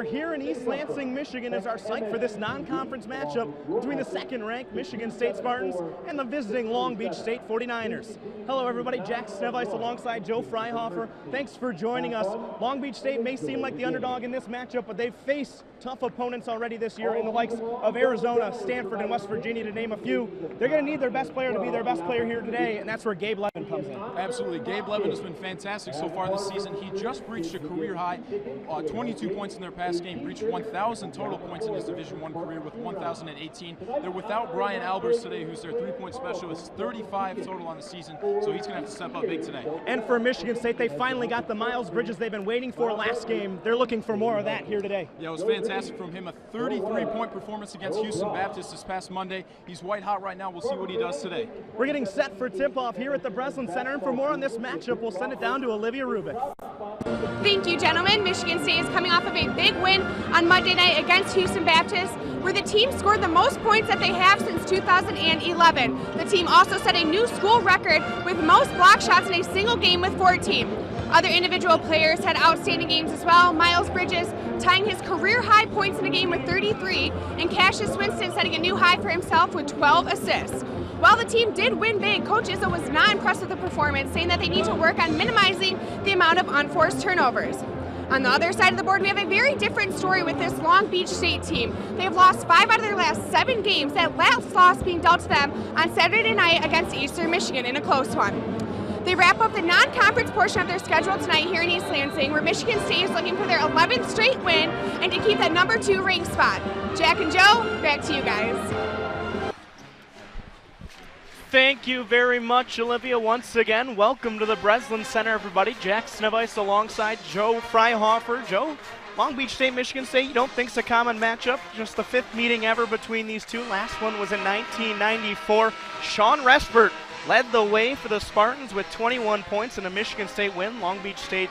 Here in East Lansing, Michigan is our site for this non-conference matchup between the second-ranked Michigan State Spartans and the visiting Long Beach State 49ers. Hello everybody, Jack Snevice alongside Joe Freihofer. Thanks for joining us. Long Beach State may seem like the underdog in this matchup, but they've faced tough opponents already this year in the likes of Arizona, Stanford, and West Virginia, to name a few. They're going to need their best player to be their best player here today, and that's where Gabe Levin comes in. Absolutely. Gabe Levin has been fantastic so far this season. He just reached a career high, 22 points in their past game, reached 1,000 total points in his Division I career with 1,018. They're without Brian Albers today, who's their three-point specialist, 35 total on the season, so he's going to have to step up big today. And for Michigan State, they finally got the Miles Bridges they've been waiting for last game. They're looking for more of that here today. Yeah, it was fantastic from him. A 33-point performance against Houston Baptist this past Monday. He's white hot right now. We'll see what he does today. We're getting set for tip-off here at the Breslin Center, and for more on this matchup, we'll send it down to Olivia Rubik. Thank you, gentlemen. Michigan State is coming off of a big win on Monday night against Houston Baptist, where the team scored the most points that they have since 2011. The team also set a new school record with most block shots in a single game with 14. Other individual players had outstanding games as well. Miles Bridges tying his career high points in a game with 33, and Cassius Winston setting a new high for himself with 12 assists. While the team did win big, Coach Izzo was not impressed with the performance, saying that they need to work on minimizing the amount of unforced turnovers. On the other side of the board, we have a very different story with this Long Beach State team. They have lost 5 out of their last 7 games, that last loss being dealt to them on Saturday night against Eastern Michigan in a close one. They wrap up the non-conference portion of their schedule tonight here in East Lansing, where Michigan State is looking for their 11th straight win and to keep that number 2 ranked spot. Jack and Joe, back to you guys. Thank you very much, Olivia. Once again, welcome to the Breslin Center, everybody. Jack Snevice alongside Joe Freihofer. Joe, Long Beach State, Michigan State, you don't think it's a common matchup? Just the 5th meeting ever between these two. Last one was in 1994. Sean Respert led the way for the Spartans with 21 points in a Michigan State win. Long Beach State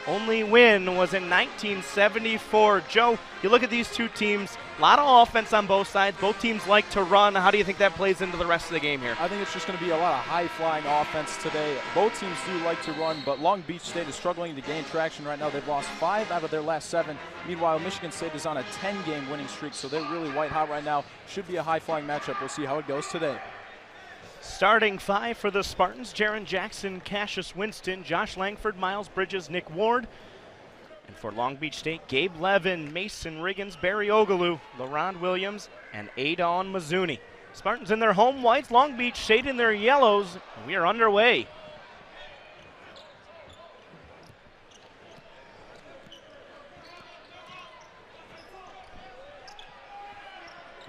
only win was in 1974. Joe, you look at these two teams, a lot of offense on both sides. Both teams like to run. How do you think that plays into the rest of the game here? I think it's just going to be a lot of high-flying offense today. Both teams do like to run, but Long Beach State is struggling to gain traction right now. They've lost 5 out of their last 7. Meanwhile, Michigan State is on a 10-game winning streak, so they're really white hot right now. Should be a high-flying matchup. We'll see how it goes today. Starting 5 for the Spartans: Jaron Jackson, Cassius Winston, Josh Langford, Miles Bridges, Nick Ward. And for Long Beach State, Gabe Levin, Mason Riggins, Barry Ogalu, LaRon Williams, and Adon Mazzuni. Spartans in their home whites, Long Beach State in their yellows. We are underway.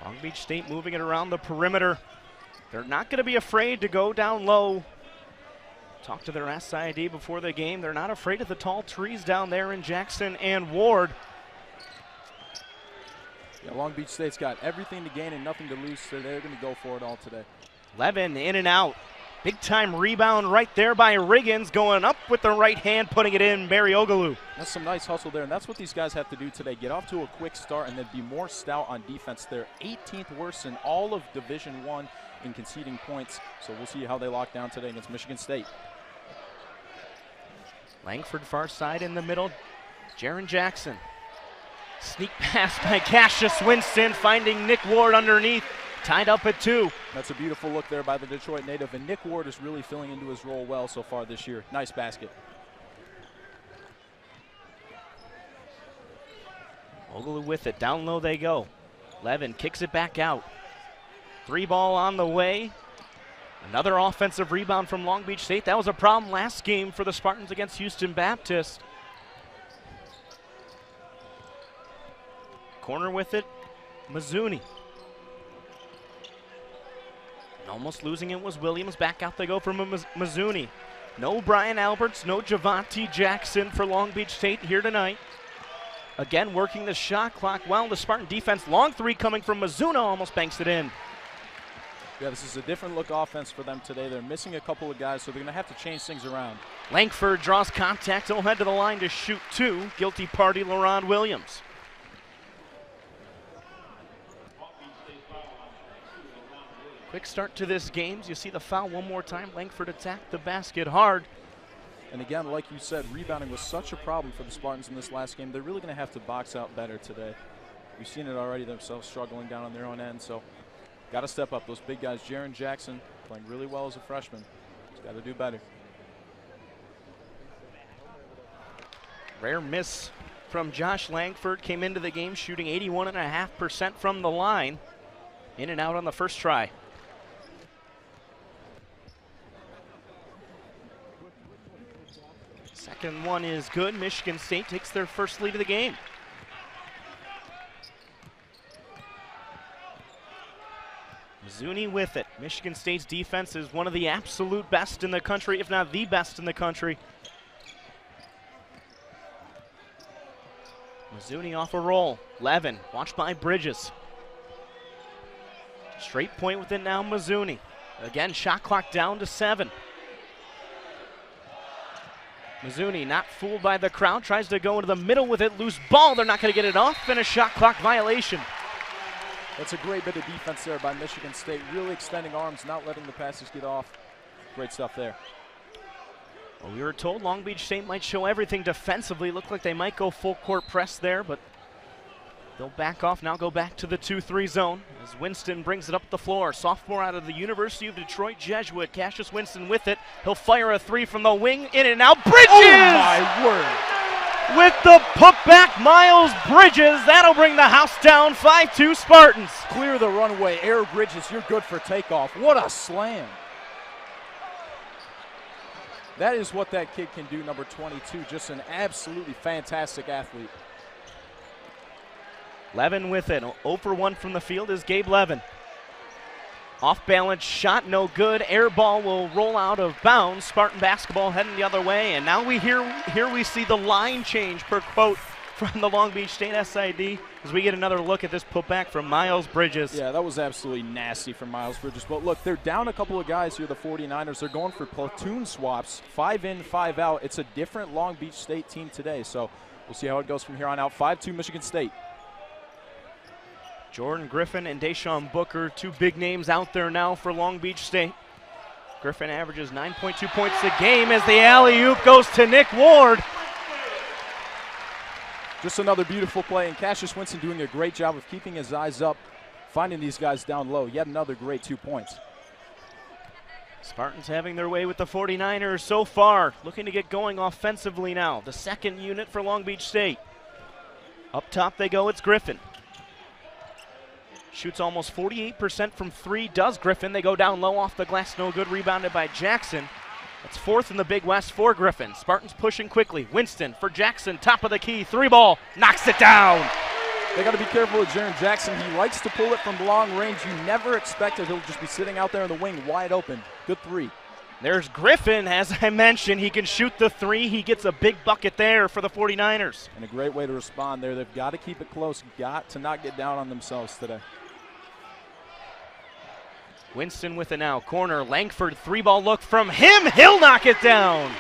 Long Beach State moving it around the perimeter. They're not going to be afraid to go down low. Talked to their SID before the game. They're not afraid of the tall trees down there in Jackson and Ward. Yeah, Long Beach State's got everything to gain and nothing to lose, so they're going to go for it all today. Levin in and out. Big time rebound right there by Riggins, going up with the right hand, putting it in. Barry Ogalu. That's some nice hustle there, and that's what these guys have to do today. Get off to a quick start and then be more stout on defense. They're 18th worst in all of Division I in conceding points, so we'll see how they lock down today against Michigan State. Langford far side in the middle. Jaron Jackson. Sneak pass by Cassius Winston, finding Nick Ward underneath. Tied up at 2. That's a beautiful look there by the Detroit native, and Nick Ward is really filling into his role well so far this year. Nice basket. Ogalu with it. Down low they go. Levin kicks it back out. 3 ball on the way. Another offensive rebound from Long Beach State. That was a problem last game for the Spartans against Houston Baptist. Corner with it, Mazzuni. Almost losing it was Williams. Back out they go from Mazzuni. No Brian Alberts, no Javonte Jackson for Long Beach State here tonight. Again, working the shot clock well. The Spartan defense, long 3 coming from Mizuno, almost banks it in. Yeah, this is a different look offense for them today. They're missing a couple of guys, so they're going to have to change things around. Langford draws contact. He'll head to the line to shoot 2. Guilty party, LaRon Williams. Quick start to this game. You see the foul one more time. Langford attacked the basket hard. And again, like you said, rebounding was such a problem for the Spartans in this last game. They're really going to have to box out better today. We've seen it already themselves struggling down on their own end. So got to step up. Those big guys, Jaren Jackson, playing really well as a freshman. He's got to do better. Rare miss from Josh Langford. Came into the game shooting 81.5% from the line. In and out on the first try. Second one is good. Michigan State takes their first lead of the game. Mazzuni with it. Michigan State's defense is one of the absolute best in the country, if not the best in the country. Mazzuni off a roll. Levin, watched by Bridges. Straight point with it now, Mazzuni. Again, shot clock down to 7. Mazzuni not fooled by the crowd, tries to go into the middle with it, loose ball, they're not going to get it off, and a shot clock violation. That's a great bit of defense there by Michigan State, really extending arms, not letting the passes get off. Great stuff there. Well, we were told Long Beach State might show everything defensively. Looked like they might go full court press there, but they'll back off now, go back to the 2-3 zone as Winston brings it up the floor. Sophomore out of the University of Detroit Jesuit, Cassius Winston with it. He'll fire a 3 from the wing, in and out. Bridges! Oh my word! With the putback, Miles Bridges. That'll bring the house down, 5-2 Spartans. Clear the runway, Air Bridges, you're good for takeoff. What a slam. That is what that kid can do, number 22. Just an absolutely fantastic athlete. Levin with it. 0 for 1 from the field is Gabe Levin. Off balance shot, no good. Air ball will roll out of bounds. Spartan basketball heading the other way. And now here we see the line change per quote from the Long Beach State SID as we get another look at this putback from Miles Bridges. Yeah, that was absolutely nasty from Miles Bridges. But look, they're down a couple of guys here, the 49ers. They're going for platoon swaps, 5 in, 5 out. It's a different Long Beach State team today. So we'll see how it goes from here on out. 5-2 Michigan State. Jordan Griffin and Deshaun Booker, 2 big names out there now for Long Beach State. Griffin averages 9.2 points a game as the alley-oop goes to Nick Ward. Just another beautiful play, and Cassius Winston doing a great job of keeping his eyes up, finding these guys down low. Yet another great 2 points. Spartans having their way with the 49ers so far, looking to get going offensively now. The second unit for Long Beach State. Up top they go, it's Griffin. Shoots almost 48% from 3, does Griffin. They go down low off the glass, no good, rebounded by Jackson. That's 4th in the Big West for Griffin. Spartans pushing quickly. Winston for Jackson, top of the key, 3 ball, knocks it down. They got to be careful with Jaren Jackson. He likes to pull it from long range. You never expect it. He'll just be sitting out there in the wing wide open. Good 3. There's Griffin, as I mentioned. He can shoot the 3. He gets a big bucket there for the 49ers. And a great way to respond there. They've got to keep it close. Got to not get down on themselves today. Winston with it now. Corner, Langford, 3-ball look from him. He'll knock it down.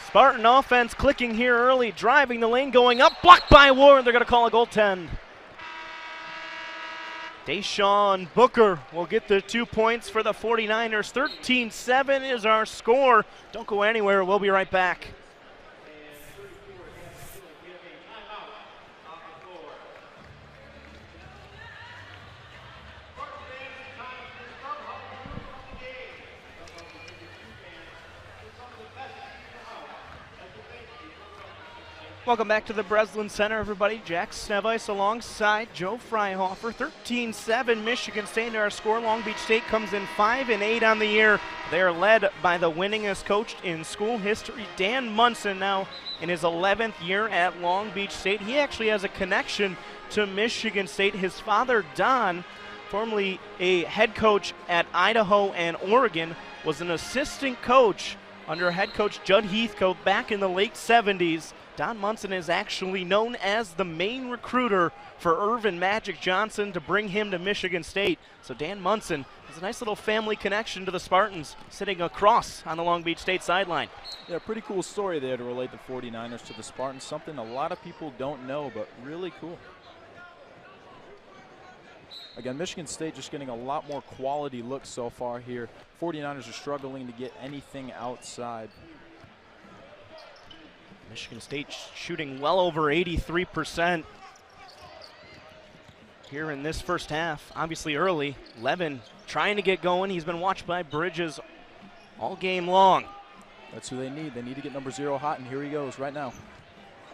Spartan offense clicking here early, driving the lane, going up, blocked by Ward. They're going to call a goaltend. Deshaun Booker will get the 2 points for the 49ers. 13-7 is our score. Don't go anywhere. We'll be right back. Welcome back to the Breslin Center, everybody. Jack Snevice alongside Joe Freihofer. 13-7 Michigan State. Our score. Long Beach State comes in 5-8 on the year. They are led by the winningest coach in school history, Dan Munson, now in his 11th year at Long Beach State. He actually has a connection to Michigan State. His father, Don, formerly a head coach at Idaho and Oregon, was an assistant coach under head coach Judd Heathcote back in the late 70s. Don Munson is actually known as the main recruiter for Irvin Magic Johnson to bring him to Michigan State. So Dan Munson has a nice little family connection to the Spartans, sitting across on the Long Beach State sideline. Yeah, pretty cool story there to relate the 49ers to the Spartans. Something a lot of people don't know, but really cool. Again, Michigan State just getting a lot more quality looks so far here. 49ers are struggling to get anything outside. Michigan State shooting well over 83% here in this first half. Obviously early. Levin trying to get going. He's been watched by Bridges all game long. That's who they need. They need to get number 0 hot, and here he goes right now.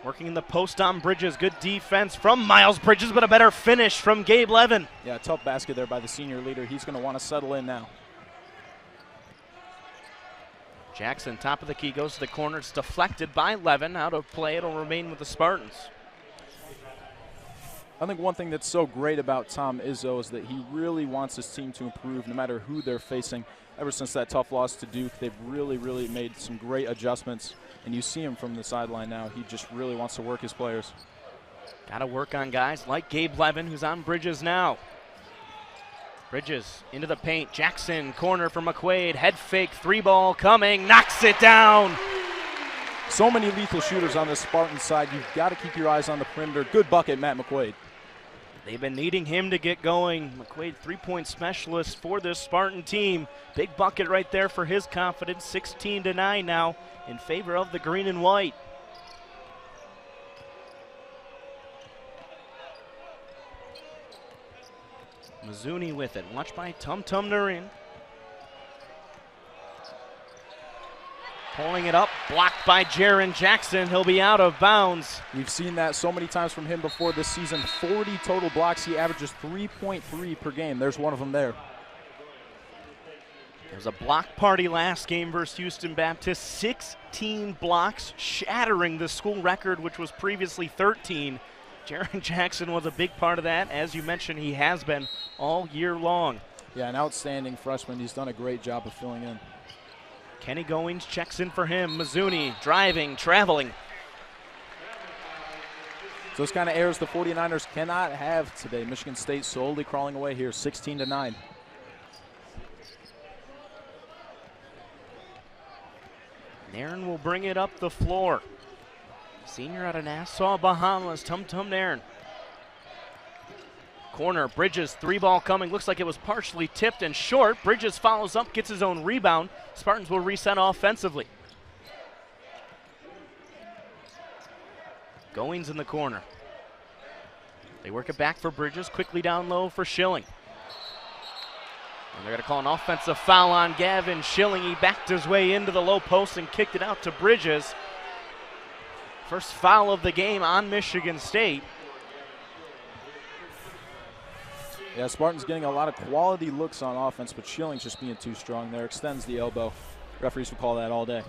Working in the post on Bridges. Good defense from Miles Bridges, but a better finish from Gabe Levin. Yeah, tough basket there by the senior leader. He's going to want to settle in now. Jackson, top of the key, goes to the corner. It's deflected by Levin. Out of play. It'll remain with the Spartans. I think one thing that's so great about Tom Izzo is that he really wants his team to improve no matter who they're facing. Ever since that tough loss to Duke, they've really made some great adjustments. And you see him from the sideline now. He just really wants to work his players. Got to work on guys like Gabe Levin, who's on Bridges now. Bridges into the paint. Jackson, corner for McQuaid. Head fake, 3-ball coming. Knocks it down. So many lethal shooters on the Spartan side. You've got to keep your eyes on the perimeter. Good bucket, Matt McQuaid. They've been needing him to get going. McQuaid, 3-point specialist for this Spartan team. Big bucket right there for his confidence. 16-9 now in favor of the green and white. Mazzuni with it. Watched by Tum Nurin. Pulling it up, blocked by Jaron Jackson. He'll be out of bounds. We've seen that so many times from him before this season. 40 total blocks. He averages 3.3 per game. There's one of them there. There was a block party last game versus Houston Baptist. 16 blocks, shattering the school record, which was previously 13. Jaron Jackson was a big part of that. As you mentioned, he has been all year long. Yeah, an outstanding freshman. He's done a great job of filling in. Kenny Goings checks in for him. Mazzuni driving, traveling. Those kind of errors the 49ers cannot have today. Michigan State slowly crawling away here, 16-9. Nairn will bring it up the floor. Senior out of Nassau, Bahamas, Tum Nairn. Corner, Bridges, 3-ball coming. Looks like it was partially tipped and short. Bridges follows up, gets his own rebound. Spartans will reset offensively. Goings in the corner. They work it back for Bridges, quickly down low for Schilling. And they're going to call an offensive foul on Gavin Schilling. He backed his way into the low post and kicked it out to Bridges. First foul of the game on Michigan State. Yeah, Spartans getting a lot of quality looks on offense, but Schilling's just being too strong there. Extends the elbow. Referees will call that all day.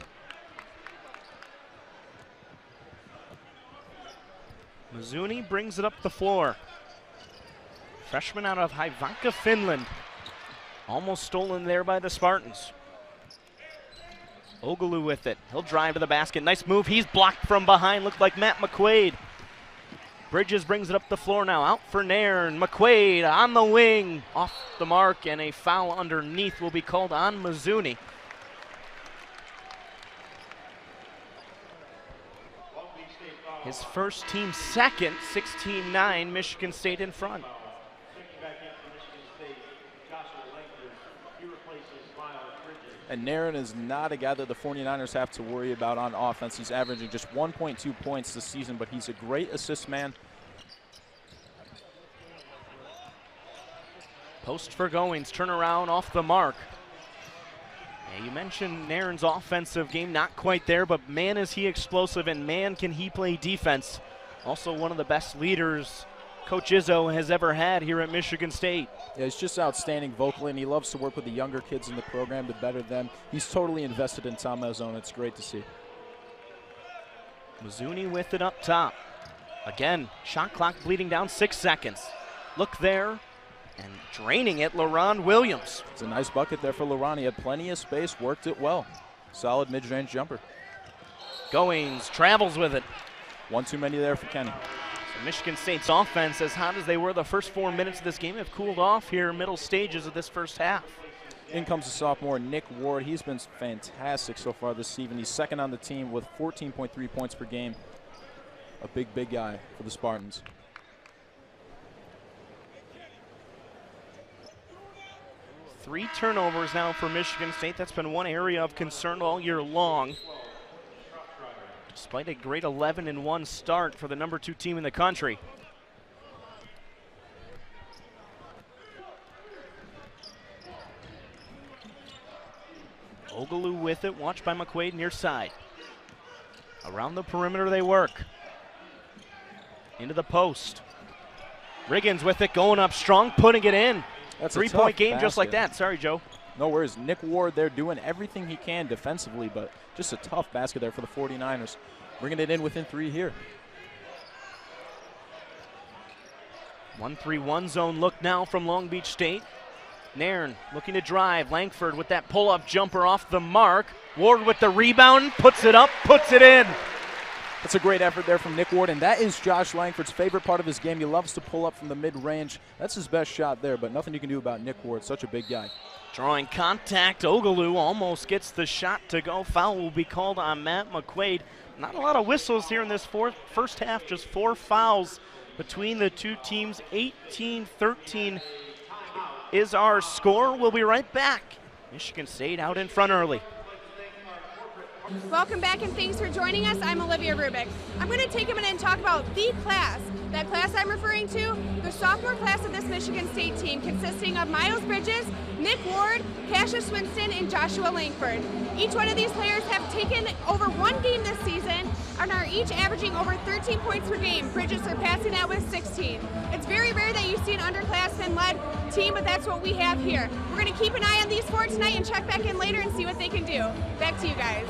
Mazzuni brings it up the floor. Freshman out of Haivanka, Finland. Almost stolen there by the Spartans. Ogalu with it. He'll drive to the basket. Nice move. He's blocked from behind. Looked like Matt McQuaid. Bridges brings it up the floor now. Out for Nairn. McQuaid on the wing. Off the mark, and a foul underneath will be called on Mazzuni. His first team second, 16-9, Michigan State in front. And Nairn is not a guy that the 49ers have to worry about on offense. He's averaging just 1.2 points this season, but he's a great assist man. Post for Goings, turnaround off the mark. Yeah, you mentioned Nairn's offensive game, not quite there, but man is he explosive, and man can he play defense. Also one of the best leaders Coach Izzo has ever had here at Michigan State. Yeah, he's just outstanding vocally, and he loves to work with the younger kids in the program to better them. He's totally invested in Tom Izzo, and it's great to see. Mazzuni with it up top. Again, shot clock bleeding down, 6 seconds. Look there, and draining it, LaRon Williams. It's a nice bucket there for LaRon. He had plenty of space, worked it well. Solid mid-range jumper. Goings travels with it. One too many there for Kenny. So Michigan State's offense, as hot as they were the first 4 minutes of this game, have cooled off here middle stages of this first half. In comes the sophomore, Nick Ward. He's been fantastic so far this season. He's second on the team with 14.3 points per game. A big guy for the Spartans. 3 turnovers now for Michigan State. That's been one area of concern all year long. Despite a great 11-1 start for the number 2 team in the country. Ogaloo with it, watched by McQuaid near side. Around the perimeter they work. Into the post. Riggins with it, going up strong, putting it in. That's 3-point game just like that. Sorry, Joe. No worries. Nick Ward there doing everything he can defensively, but just a tough basket there for the 49ers. Bringing it in within 3 here. 1-3-1 zone look now from Long Beach State. Nairn looking to drive. Langford with that pull-up jumper off the mark. Ward with the rebound, puts it up, puts it in. That's a great effort there from Nick Ward, and that is Josh Langford's favorite part of his game. He loves to pull up from the mid-range. That's his best shot there, but nothing you can do about Nick Ward. Such a big guy. Drawing contact, Ogaloo almost gets the shot to go. Foul will be called on Matt McQuaid. Not a lot of whistles here in this first half, just 4 fouls between the 2 teams. 18-13 is our score. We'll be right back. Michigan State out in front early. Welcome back and thanks for joining us. I'm Olivia Rubik. I'm going to take a minute and talk about the class. That class I'm referring to, the sophomore class of this Michigan State team, consisting of Miles Bridges, Nick Ward, Cassius Winston, and Joshua Langford. Each one of these players have taken over 1 game this season and are each averaging over 13 points per game. Bridges surpassing that with 16. It's very rare that you see an underclassmen-led team, but that's what we have here. We're going to keep an eye on these 4 tonight and check back in later and see what they can do. Back to you guys.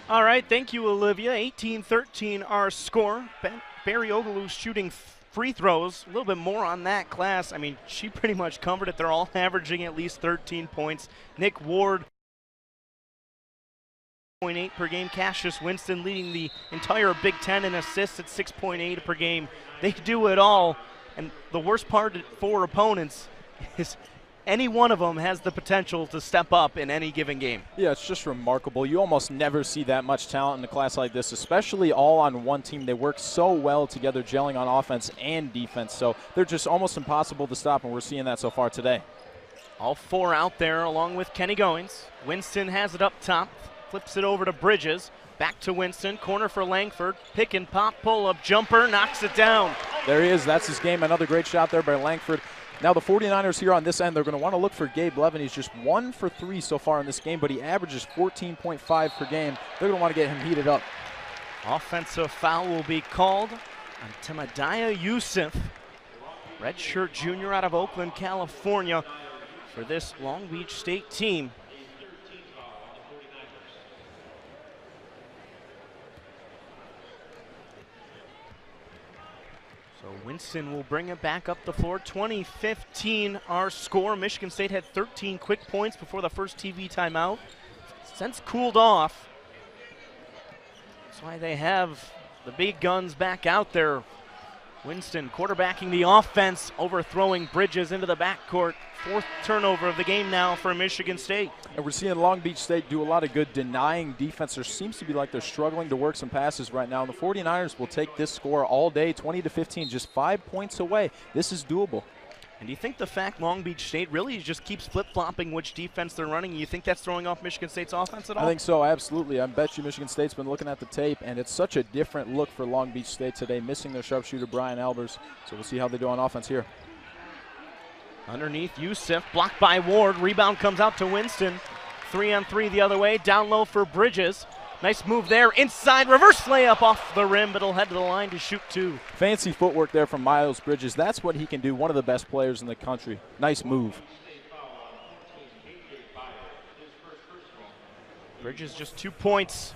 All right, thank you, Olivia. 18-13 our score. Barry Ogaloo shooting free throws. A little bit more on that class. I mean, she pretty much covered it. They're all averaging at least 13 points. Nick Ward, 6.8 per game. Cassius Winston leading the entire Big Ten in assists at 6.8 per game. They do it all. And the worst part for opponents is any one of them has the potential to step up in any given game. Yeah, it's just remarkable. You almost never see that much talent in a class like this, especially all on one team. They work so well together, gelling on offense and defense, so they're just almost impossible to stop, and we're seeing that so far today. All 4 out there along with Kenny Goings. Winston has it up top, flips it over to Bridges. Back to Winston, corner for Langford. Pick and pop, pull-up jumper, knocks it down. There he is. That's his game. Another great shot there by Langford. Now the 49ers here on this end, they're going to want to look for Gabe Levin. He's just 1 for 3 so far in this game, but he averages 14.5 per game. They're going to want to get him heated up. Offensive foul will be called on Timadiah Youssef, redshirt junior out of Oakland, California, for this Long Beach State team. So Winston will bring it back up the floor. 20-15 our score. Michigan State had 13 quick points before the first TV timeout. Since cooled off. That's why they have the big guns back out there. Winston quarterbacking the offense, overthrowing Bridges into the backcourt. 4th turnover of the game now for Michigan State. And we're seeing Long Beach State do a lot of good denying defense. There seems to be like they're struggling to work some passes right now. And the 49ers will take this score all day, 20-15, just 5 points away. This is doable. And do you think the fact Long Beach State really just keeps flip-flopping which defense they're running, you think that's throwing off Michigan State's offense at all? I think so, absolutely. I bet you Michigan State's been looking at the tape, and it's such a different look for Long Beach State today, missing their sharpshooter Brian Albers. So we'll see how they do on offense here. Underneath, Youssef, blocked by Ward. Rebound comes out to Winston. 3-on-3 the other way, down low for Bridges. Nice move there, inside, reverse layup off the rim, but he'll head to the line to shoot 2. Fancy footwork there from Miles Bridges. That's what he can do, one of the best players in the country. Nice move. Bridges just 2 points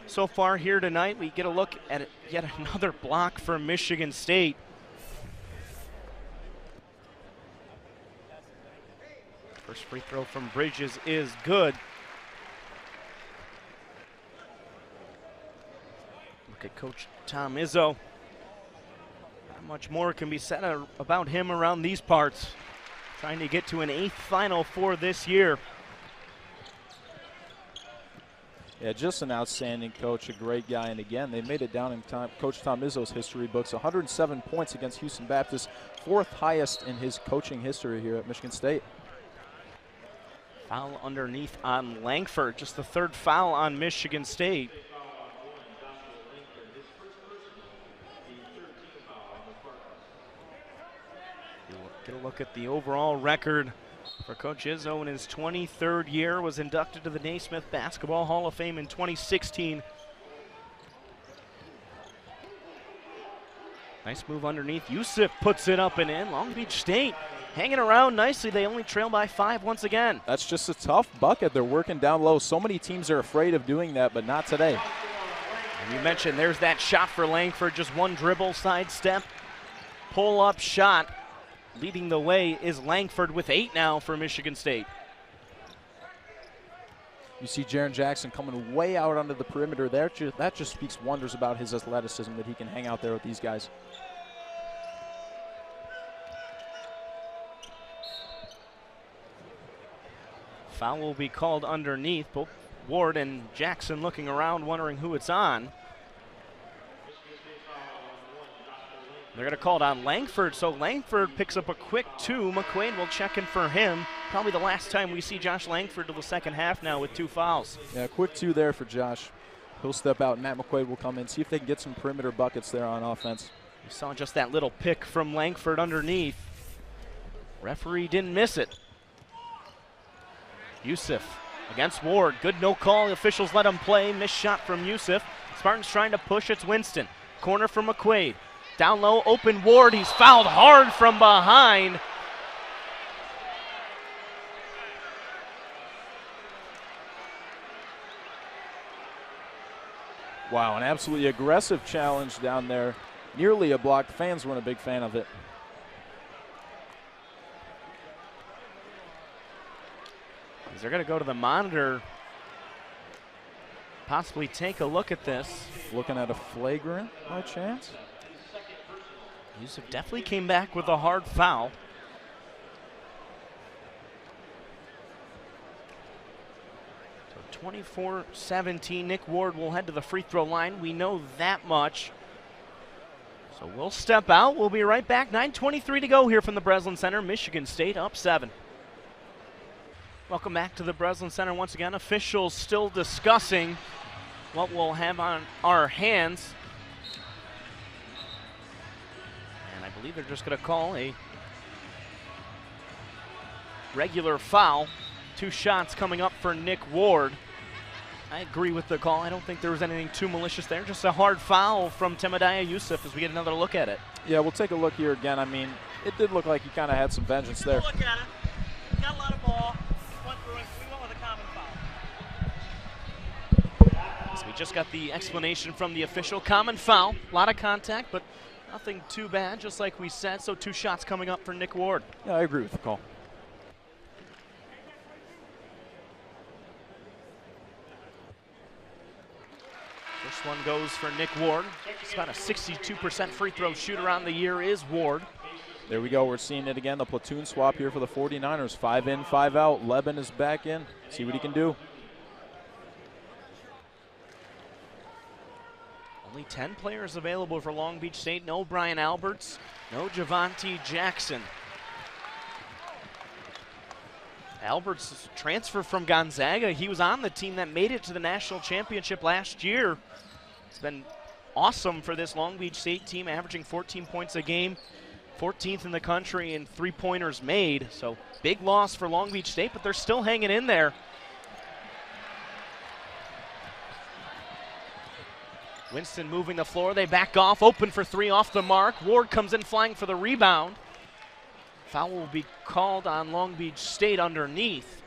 so far here tonight. We get a look at yet another block for Michigan State. First free throw from Bridges is good. Look at Coach Tom Izzo. Not much more can be said about him around these parts. Trying to get to an 8th Final Four this year. Yeah, just an outstanding coach, a great guy. And again, they made it down in Coach Tom Izzo's history books. 107 points against Houston Baptist, 4th highest in his coaching history here at Michigan State. Foul underneath on Langford, just the 3rd foul on Michigan State. Get a look at the overall record for Coach Izzo in his 23rd year. Was inducted to the Naismith Basketball Hall of Fame in 2016. Nice move underneath. Yusuf puts it up and in. Long Beach State hanging around nicely. They only trail by 5 once again. That's just a tough bucket. They're working down low. So many teams are afraid of doing that, but not today. And you mentioned there's that shot for Langford. Just one dribble, sidestep, pull-up shot. Leading the way is Langford with 8 now for Michigan State. You see Jaren Jackson coming way out onto the perimeter there. That just speaks wonders about his athleticism, that he can hang out there with these guys. Foul will be called underneath. Both Ward and Jackson looking around, wondering who it's on. They're going to call it on Langford, so Langford picks up a quick 2. McQuaid will check in for him. Probably the last time we see Josh Langford till the second half now with 2 fouls. Yeah, quick 2 there for Josh. He'll step out. Matt McQuaid will come in, see if they can get some perimeter buckets there on offense. We saw just that little pick from Langford underneath. Referee didn't miss it. Yusuf against Ward. Good no call. The officials let him play. Missed shot from Yusuf. Spartans trying to push. It's Winston. Corner for McQuaid. Down low, open Ward. He's fouled hard from behind. Wow, an absolutely aggressive challenge down there. Nearly a block. The fans weren't a big fan of it. They're going to go to the monitor, possibly take a look at this. Looking at a flagrant by chance? Yusuf definitely came back with a hard foul. So 24-17, Nick Ward will head to the free throw line. We know that much. So we'll step out. We'll be right back. 9:23 to go here from the Breslin Center. Michigan State up 7. Welcome back to the Breslin Center once again. Officials still discussing what we'll have on our hands. I believe they're just going to call a regular foul. 2 shots coming up for Nick Ward. I agree with the call. I don't think there was anything too malicious there. Just a hard foul from Temadiah Yusuf as we get another look at it. Yeah, we'll take a look here again. I mean, it did look like he kind of had some vengeance there. Look at it. Got a lot of ball. Went through it. We went with a common foul. So we just got the explanation from the official. Common foul. A lot of contact, but nothing too bad, just like we said. So 2 shots coming up for Nick Ward. Yeah, I agree with the call. First one goes for Nick Ward. He's about a 62% free throw shooter on the year is Ward. There we go. We're seeing it again. The platoon swap here for the 49ers. 5 in, 5 out. Leben is back in. See what he can do. Only 10 players available for Long Beach State. No Brian Alberts, no Javonte Jackson. Alberts transfer from Gonzaga. He was on the team that made it to the national championship last year. It's been awesome for this Long Beach State team, averaging 14 points a game, 14th in the country in 3-pointers made. So big loss for Long Beach State, but they're still hanging in there. Winston moving the floor. They back off, open for 3 off the mark. Ward comes in flying for the rebound. Foul will be called on Long Beach State underneath.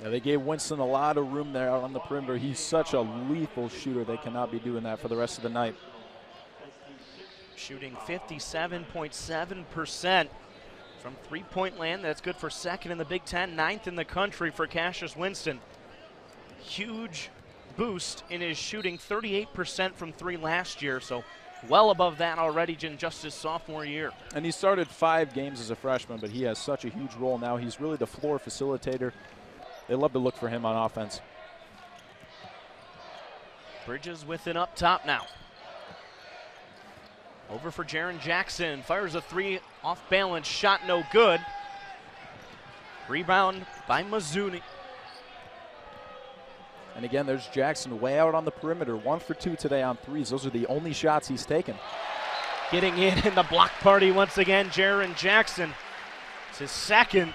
Yeah, they gave Winston a lot of room there out on the perimeter. He's such a lethal shooter. They cannot be doing that for the rest of the night. Shooting 57.7% from 3-point land. That's good for 2nd in the Big Ten, 9th in the country for Cassius Winston. Huge boost in his shooting, 38% from 3 last year, so well above that already in just his sophomore year. And he started 5 games as a freshman, but he has such a huge role now. He's really the floor facilitator. They love to look for him on offense. Bridges with it up top now. Over for Jaron Jackson. Fires a three off balance. Shot no good. Rebound by Mizzuni. And again, there's Jackson way out on the perimeter. 1 for 2 today on threes. Those are the only shots he's taken. Getting in the block party once again, Jaron Jackson. It's his second.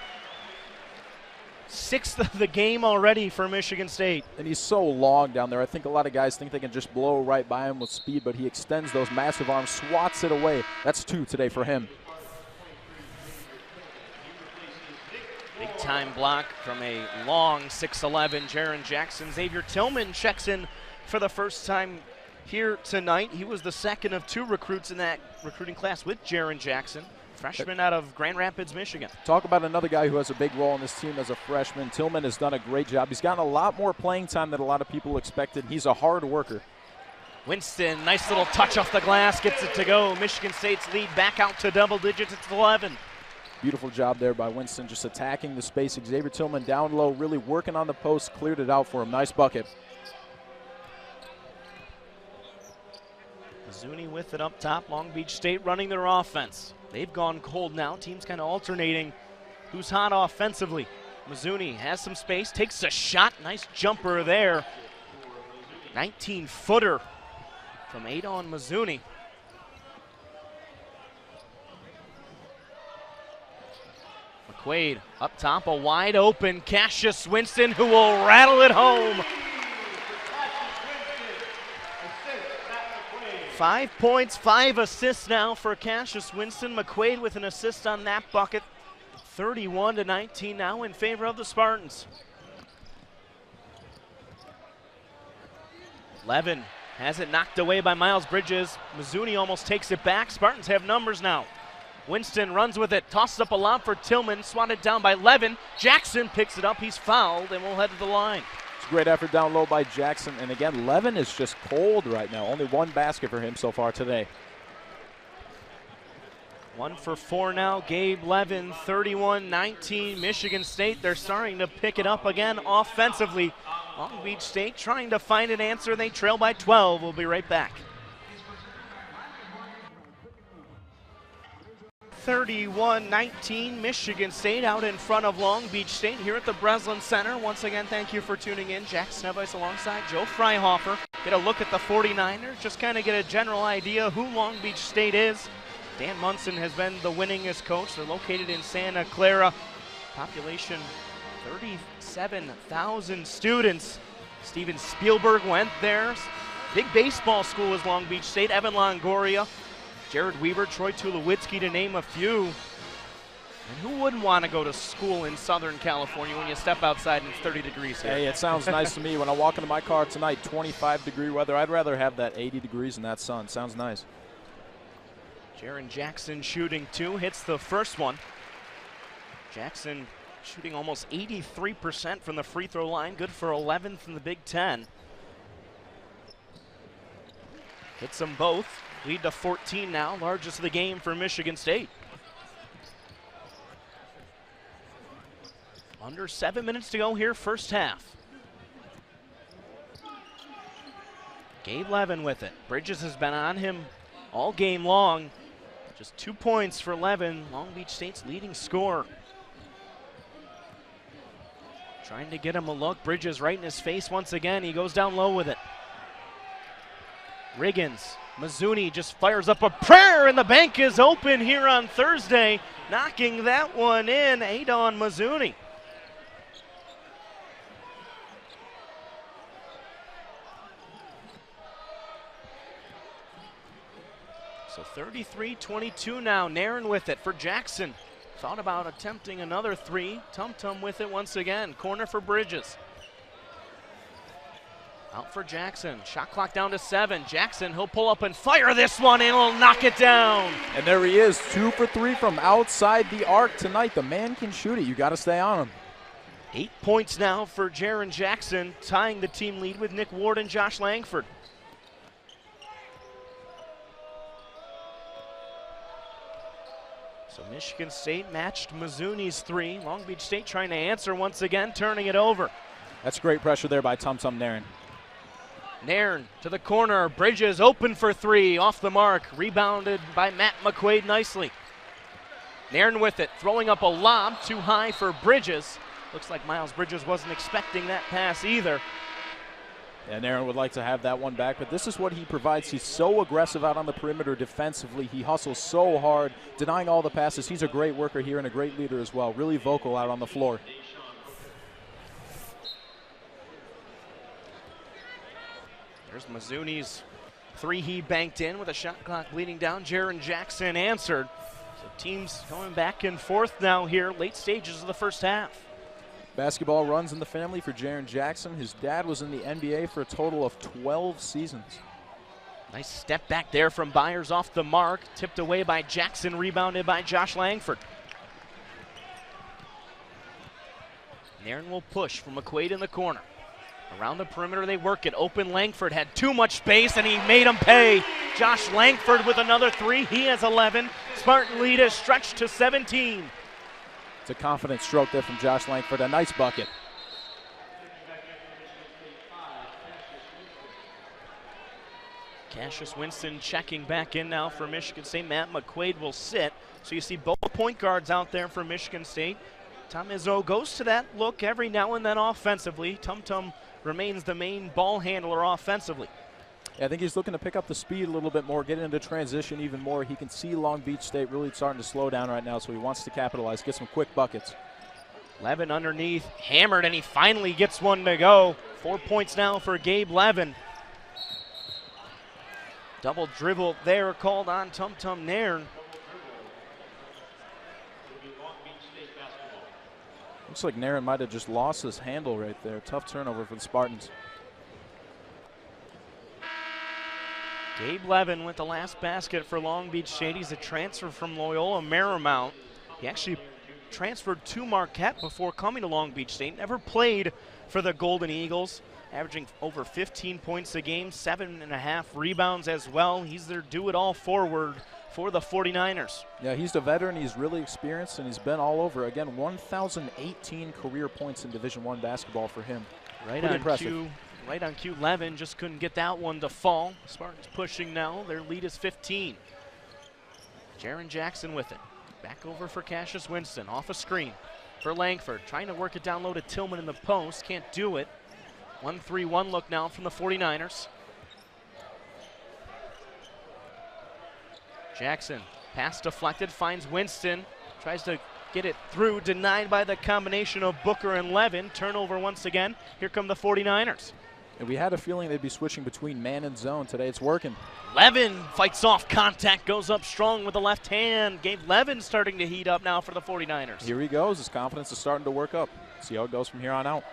6th of the game already for Michigan State. And he's so long down there. I think a lot of guys think they can just blow right by him with speed, but he extends those massive arms, swats it away. That's 2 today for him. Big time block from a long 6'11" Jaron Jackson. Xavier Tillman checks in for the first time here tonight. He was the second of 2 recruits in that recruiting class with Jaron Jackson. Freshman out of Grand Rapids, Michigan. Talk about another guy who has a big role in this team as a freshman. Tillman has done a great job. He's gotten a lot more playing time than a lot of people expected. He's a hard worker. Winston, nice little touch off the glass, gets it to go. Michigan State's lead back out to double digits. It's 11. Beautiful job there by Winston, just attacking the space. Xavier Tillman down low, really working on the post, cleared it out for him. Nice bucket. Mizzuni with it up top. Long Beach State running their offense. They've gone cold now. Teams kind of alternating who's hot offensively. Mizzuni has some space, takes a shot. Nice jumper there. 19-footer from Adon Mizzuni. McQuaid up top, a wide open Cassius Winston who will rattle it home. 5 points, 5 assists now for Cassius Winston. McQuaid with an assist on that bucket. 31-19 now in favor of the Spartans. Levin has it knocked away by Miles Bridges. Mizzuni almost takes it back. Spartans have numbers now. Winston runs with it, tosses up a lob for Tillman, swatted down by Levin. Jackson picks it up, he's fouled, and will head to the line. Great effort down low by Jackson. And again, Levin is just cold right now. Only 1 basket for him so far today. 1 for 4 now. Gabe Levin, 31-19. Michigan State, they're starting to pick it up again offensively. Long Beach State trying to find an answer. They trail by 12. We'll be right back. 31-19, Michigan State out in front of Long Beach State here at the Breslin Center. Once again, thank you for tuning in. Jack Snevice alongside Joe Freihofer. Get a look at the 49ers, just kind of get a general idea who Long Beach State is. Dan Munson has been the winningest coach. They're located in Santa Clara. Population 37,000 students. Steven Spielberg went there. Big baseball school is Long Beach State. Evan Longoria, Jared Weaver, Troy Tulowitzki, to name a few. And who wouldn't want to go to school in Southern California when you step outside and it's 30 degrees here? Hey, it sounds nice to me. When I walk into my car tonight, 25-degree weather. I'd rather have that 80 degrees and that sun. Sounds nice. Jaron Jackson shooting 2, hits the first one. Jackson shooting almost 83% from the free throw line, good for 11th in the Big Ten. Hits them both. Lead to 14 now, largest of the game for Michigan State. Under 7 minutes to go here, first half. Gabe Levin with it. Bridges has been on him all game long. Just 2 points for Levin, Long Beach State's leading scorer. Trying to get him a look. Bridges right in his face once again. He goes down low with it. Riggins. Mizzuni just fires up a prayer, and the bank is open here on Thursday. Knocking that one in, Adon Mizzuni. So 33-22 now. Nairn with it for Jackson. Thought about attempting another 3. Tum with it once again. Corner for Bridges. Out for Jackson. Shot clock down to 7. Jackson, he'll pull up and fire this one, and he'll knock it down. And there he is, 2 for 3 from outside the arc tonight. The man can shoot it. You got to stay on him. 8 points now for Jaron Jackson, tying the team lead with Nick Ward and Josh Langford. So Michigan State matched Mizzuni's 3. Long Beach State trying to answer once again, turning it over. That's great pressure there by Tum Nairn. Nairn to the corner. Bridges open for three. Off the mark. Rebounded by Matt McQuaid nicely. Nairn with it. Throwing up a lob. Too high for Bridges. Looks like Miles Bridges wasn't expecting that pass either. And Nairn would like to have that one back, but this is what he provides. He's so aggressive out on the perimeter defensively. He hustles so hard, denying all the passes. He's a great worker here and a great leader as well. Really vocal out on the floor. There's Mizzuni's three he banked in with a shot clock bleeding down. Jaren Jackson answered. So teams going back and forth now here, late stages of the first half. Basketball runs in the family for Jaren Jackson. His dad was in the NBA for a total of 12 seasons. Nice step back there from Byers off the mark. Tipped away by Jackson, rebounded by Josh Langford. Nairn will push from McQuaid in the corner. Around the perimeter they work it. Open Langford had too much space and he made him pay. Josh Langford with another three. He has 11. Spartan lead is stretched to 17. It's a confident stroke there from Josh Langford. A nice bucket. Cassius Winston checking back in now for Michigan State. Matt McQuaid will sit. So you see both point guards out there for Michigan State. Tom Izzo goes to that look every now and then offensively. Tum Tum remains the main ball handler offensively. Yeah, I think he's looking to pick up the speed a little bit more, get into transition even more. He can see Long Beach State really starting to slow down right now, so he wants to capitalize, get some quick buckets. Levin underneath, hammered, and he finally gets one to go. 4 points now for Gabe Levin. Double dribble there called on Tum Tum Nairn. Looks like Nairn might have just lost his handle right there. Tough turnover for the Spartans. Gabe Levin with the last basket for Long Beach State. He's a transfer from Loyola Marymount. He actually transferred to Marquette before coming to Long Beach State. Never played for the Golden Eagles, averaging over 15 points a game, 7.5 rebounds as well. He's their do-it-all forward for the 49ers. Yeah, he's a veteran. He's really experienced, and he's been all over. Again, 1,018 career points in Division I basketball for him. Right Pretty on impressive. cue. Right on cue, Levin just couldn't get that one to fall. Spartans pushing now. Their lead is 15. Jaren Jackson with it. Back over for Cassius Winston. Off a screen for Langford. Trying to work it down low to Tillman in the post. Can't do it. 1-3-1 look now from the 49ers. Jackson, pass deflected, finds Winston. Tries to get it through. Denied by the combination of Booker and Levin. Turnover once again. Here come the 49ers. And we had a feeling they'd be switching between man and zone today. It's working. Levin fights off contact, goes up strong with the left hand. Gabe Levin starting to heat up now for the 49ers. Here he goes. His confidence is starting to work up. See how it goes from here on out.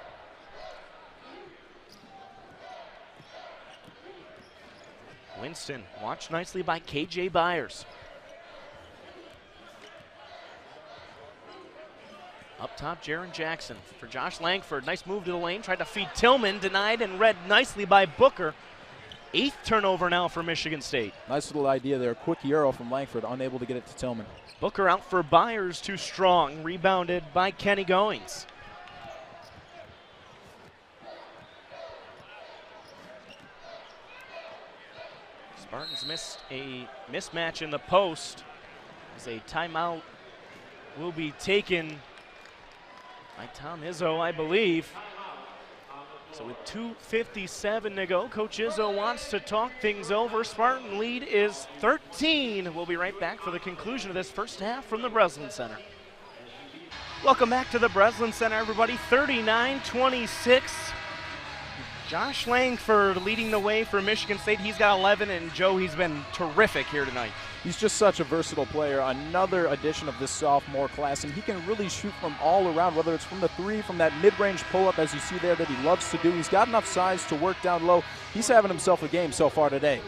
Winston watched nicely by KJ Byers. Up top, Jaren Jackson for Josh Langford. Nice move to the lane. Tried to feed Tillman. Denied and read nicely by Booker. 8th turnover now for Michigan State. Nice little idea there. Quick euro from Langford. Unable to get it to Tillman. Booker out for Byers. Too strong. Rebounded by Kenny Goings. Spartans missed a mismatch in the post as a timeout will be taken by Tom Izzo, I believe. So with 2:57 to go, Coach Izzo wants to talk things over. Spartan lead is 13. We'll be right back for the conclusion of this first half from the Breslin Center. Welcome back to the Breslin Center, everybody. 39-26. Josh Langford leading the way for Michigan State. He's got 11, and Joe, he's been terrific here tonight. He's just such a versatile player. Another addition of this sophomore class, and he can really shoot from all around, whether it's from the three, from that mid-range pull-up, as you see there, that he loves to do. He's got enough size to work down low. He's having himself a game so far today.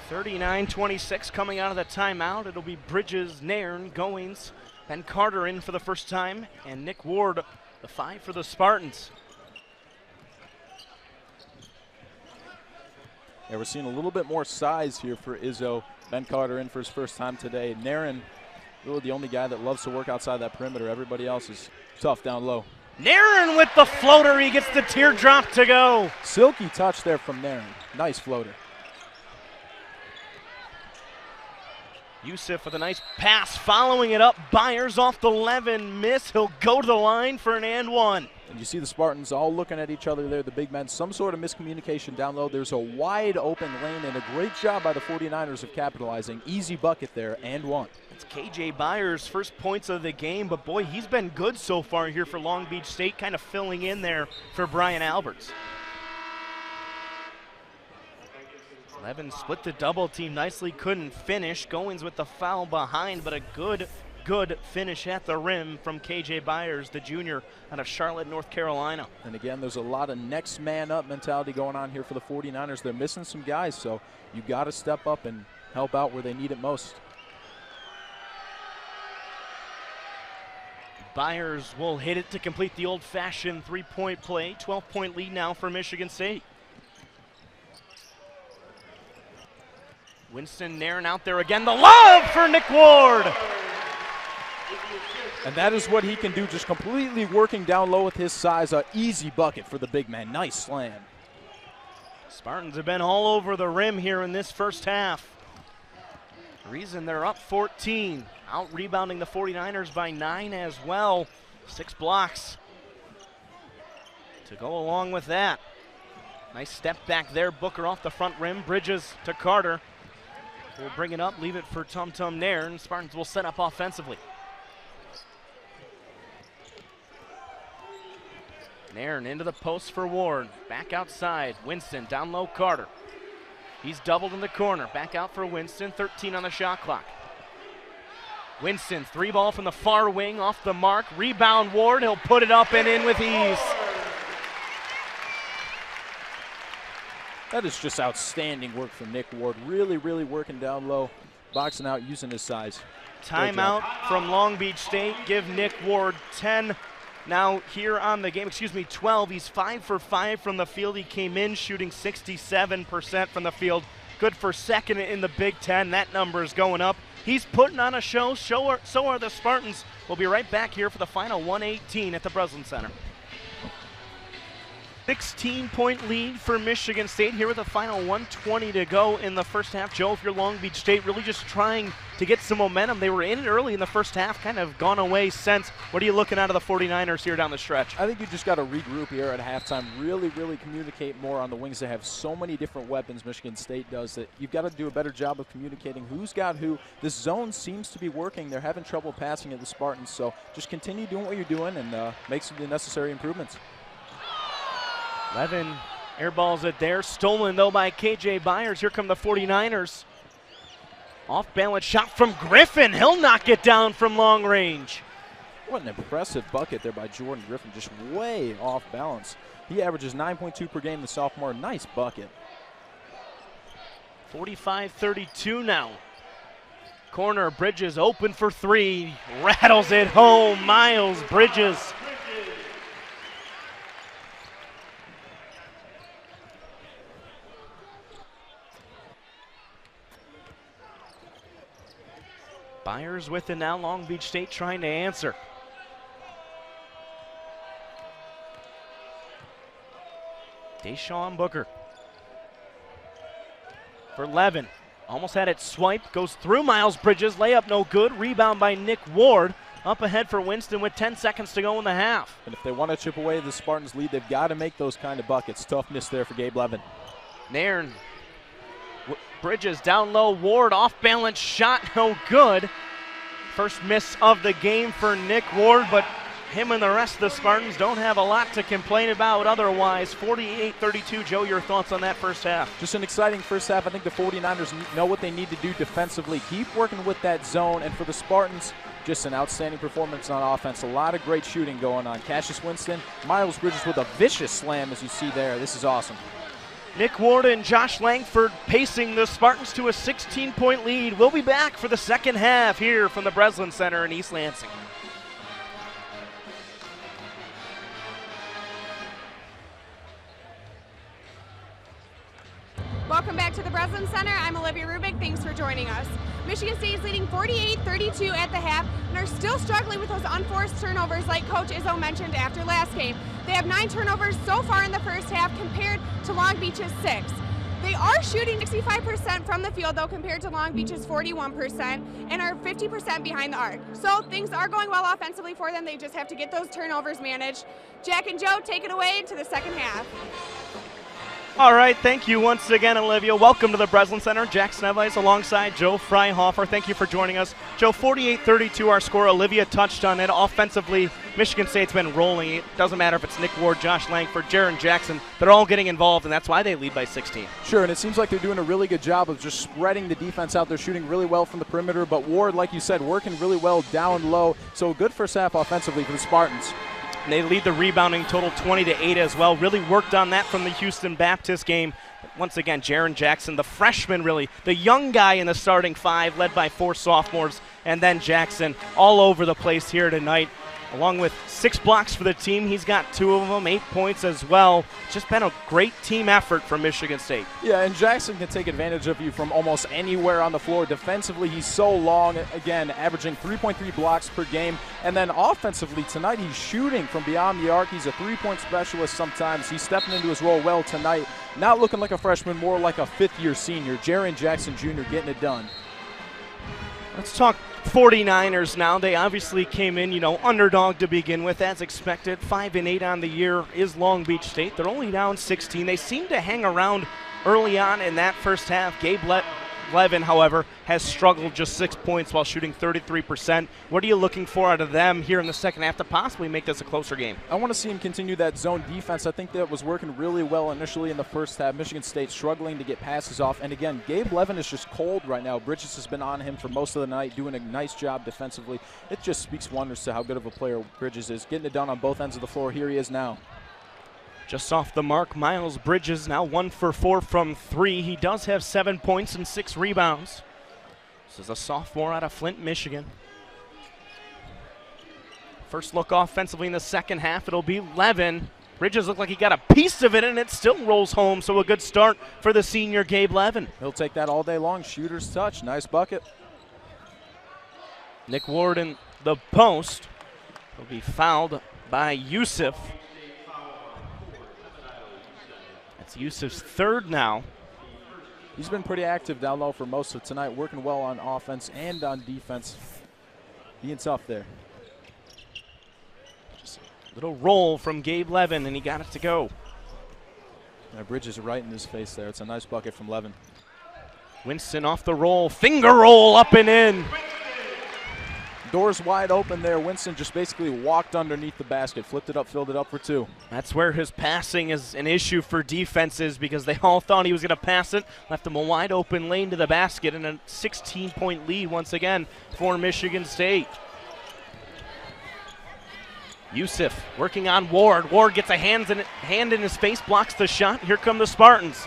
39-26 coming out of the timeout. It'll be Bridges, Nairn, Goings, Ben Carter in for the first time, and Nick Ward, the 5 for the Spartans. Yeah, we're seeing a little bit more size here for Izzo. Ben Carter in for his first time today. Nairn, really the only guy that loves to work outside that perimeter. Everybody else is tough down low. Nairn with the floater. He gets the teardrop to go. Silky touch there from Nairn. Nice floater. Yusuf with a nice pass, following it up. Byers off the 11, miss. He'll go to the line for an and one. And you see the Spartans all looking at each other there, the big men. Some sort of miscommunication down low. There's a wide open lane, and a great job by the 49ers of capitalizing. Easy bucket there, and one. It's KJ Byers' first points of the game, but boy, he's been good so far here for Long Beach State, kind of filling in there for Brian Alberts. Levin split the double team nicely, couldn't finish. Goins with the foul behind, but a good finish at the rim from KJ Byers, the junior out of Charlotte, North Carolina. And again, there's a lot of next man up mentality going on here for the 49ers. They're missing some guys, so you got to step up and help out where they need it most. Byers will hit it to complete the old-fashioned three-point play. 12-point lead now for Michigan State. Winston Nairn out there again. The lob for Nick Ward. And that is what he can do, just completely working down low with his size. An easy bucket for the big man. Nice slam. Spartans have been all over the rim here in this first half. The reason they're up 14. Out rebounding the 49ers by 9 as well. 6 blocks to go along with that. Nice step back there. Booker off the front rim. Bridges to Carter. We'll bring it up, leave it for Tum Tum Nairn. Spartans will set up offensively. Nairn into the post for Ward. Back outside. Winston down low. Carter. He's doubled in the corner. Back out for Winston. 13 on the shot clock. Winston, 3-ball from the far wing, off the mark. Rebound Ward. He'll put it up and in with ease. That is just outstanding work from Nick Ward. Really, really working down low, boxing out, using his size. Timeout from Long Beach State. Give Nick Ward 10 now here on the game. 12. He's 5 for 5 from the field. He came in shooting 67% from the field. Good for second in the Big Ten. That number is going up. He's putting on a show. So are the Spartans. We'll be right back here for the final 118 at the Breslin Center. 16-point lead for Michigan State here with a final 1:20 to go in the first half. Joe, if you're Long Beach State, really just trying to get some momentum. They were in it early in the first half, kind of gone away since. What are you looking out of the 49ers here down the stretch? I think you just got to regroup here at halftime, really, really communicate more on the wings. They have so many different weapons, Michigan State does, that you've got to do a better job of communicating who's got who. This zone seems to be working. They're having trouble passing at the Spartans, so just continue doing what you're doing and make some of the necessary improvements. Levin airballs it there. Stolen, though, by KJ Byers. Here come the 49ers. Off-balance shot from Griffin. He'll knock it down from long range. What an impressive bucket there by Jordan Griffin. Just way off balance. He averages 9.2 per game, the sophomore. Nice bucket. 45-32 now. Corner, Bridges open for 3. Rattles it home. Miles Bridges. Byers with it now. Long Beach State trying to answer. Deshaun Booker for Levin. Almost had it swiped. Goes through Miles Bridges. Layup no good. Rebound by Nick Ward. Up ahead for Winston with 10 seconds to go in the half. And if they want to chip away the Spartans' lead, they've got to make those kind of buckets. Tough miss there for Gabe Levin. Nairn. Bridges down low. Ward off balance shot. No good. First miss of the game for Nick Ward, but him and the rest of the Spartans don't have a lot to complain about otherwise. 48-32. Joe, your thoughts on that first half? Just an exciting first half. I think the 49ers know what they need to do defensively. Keep working with that zone. And for the Spartans, just an outstanding performance on offense. A lot of great shooting going on. Cassius Winston, Miles Bridges with a vicious slam, as you see there. This is awesome. Nick Ward and Josh Langford pacing the Spartans to a 16-point lead. We'll be back for the second half here from the Breslin Center in East Lansing. Welcome back to the Breslin Center. I'm Olivia Rubik. Thanks for joining us. Michigan State is leading 48-32 at the half and are still struggling with those unforced turnovers like Coach Izzo mentioned after last game. They have 9 turnovers so far in the first half compared to Long Beach's 6. They are shooting 65% from the field, though, compared to Long Beach's 41%, and are 50% behind the arc. So things are going well offensively for them. They just have to get those turnovers managed. Jack and Joe, take it away into the second half. All right, thank you once again, Olivia. Welcome to the Breslin Center. Jack Snevice alongside Joe Freihofer. Thank you for joining us. Joe, 48-32 our score. Olivia touched on it. Offensively, Michigan State's been rolling. It doesn't matter if it's Nick Ward, Josh Langford, Jaron Jackson. They're all getting involved, and that's why they lead by 16. Sure, and it seems like they're doing a really good job of just spreading the defense out. They're shooting really well from the perimeter, but Ward, like you said, working really well down low. So good first half offensively for the Spartans. And they lead the rebounding total 20-8 as well. Really worked on that from the Houston Baptist game. Once again, Jaron Jackson, the freshman really, the young guy in the starting 5, led by 4 sophomores, and then Jackson all over the place here tonight. Along with 6 blocks for the team, he's got 2 of them, 8 points as well. It's just been a great team effort for Michigan State. Yeah, and Jackson can take advantage of you from almost anywhere on the floor. Defensively, he's so long, again, averaging 3.3 blocks per game. And then offensively, tonight he's shooting from beyond the arc. He's a 3-point specialist sometimes. He's stepping into his role well tonight. Not looking like a freshman, more like a 5th-year senior. Jaron Jackson Jr. getting it done. Let's talk 49ers now. They obviously came in, underdog to begin with, as expected. 5-8 on the year is Long Beach State. They're only down 16. They seem to hang around early on in that first half. Gabe Levin, however, has struggled, just 6 points while shooting 33%. What are you looking for out of them here in the second half to possibly make this a closer game? I want to see him continue that zone defense. I think that was working really well initially in the first half. Michigan State struggling to get passes off. And again, Gabe Levin is just cold right now. Bridges has been on him for most of the night, doing a nice job defensively. It just speaks wonders to how good of a player Bridges is. Getting it done on both ends of the floor. Here he is now. Just off the mark, Miles Bridges now 1 for 4 from 3. He does have 7 points and 6 rebounds. This is a sophomore out of Flint, Michigan. First look offensively in the second half, it'll be Levin. Bridges looked like he got a piece of it, and it still rolls home, so a good start for the senior Gabe Levin. He'll take that all day long. Shooter's touch. Nice bucket. Nick Ward in the post. He'll be fouled by Yusuf. Yusuf's 3rd now. He's been pretty active down low for most of tonight, working well on offense and on defense. Being tough there. Just a little roll from Gabe Levin, and he got it to go. Yeah, Bridges right in his face there. It's a nice bucket from Levin. Winston off the roll, finger roll up and in. Doors wide open there. Winston just basically walked underneath the basket, flipped it up, filled it up for 2. That's where his passing is an issue for defenses, because they all thought he was going to pass it, left him a wide open lane to the basket, and a 16-point lead once again for Michigan State. Yusuf working on Ward. Ward gets a hand in his face, blocks the shot. Here come the Spartans.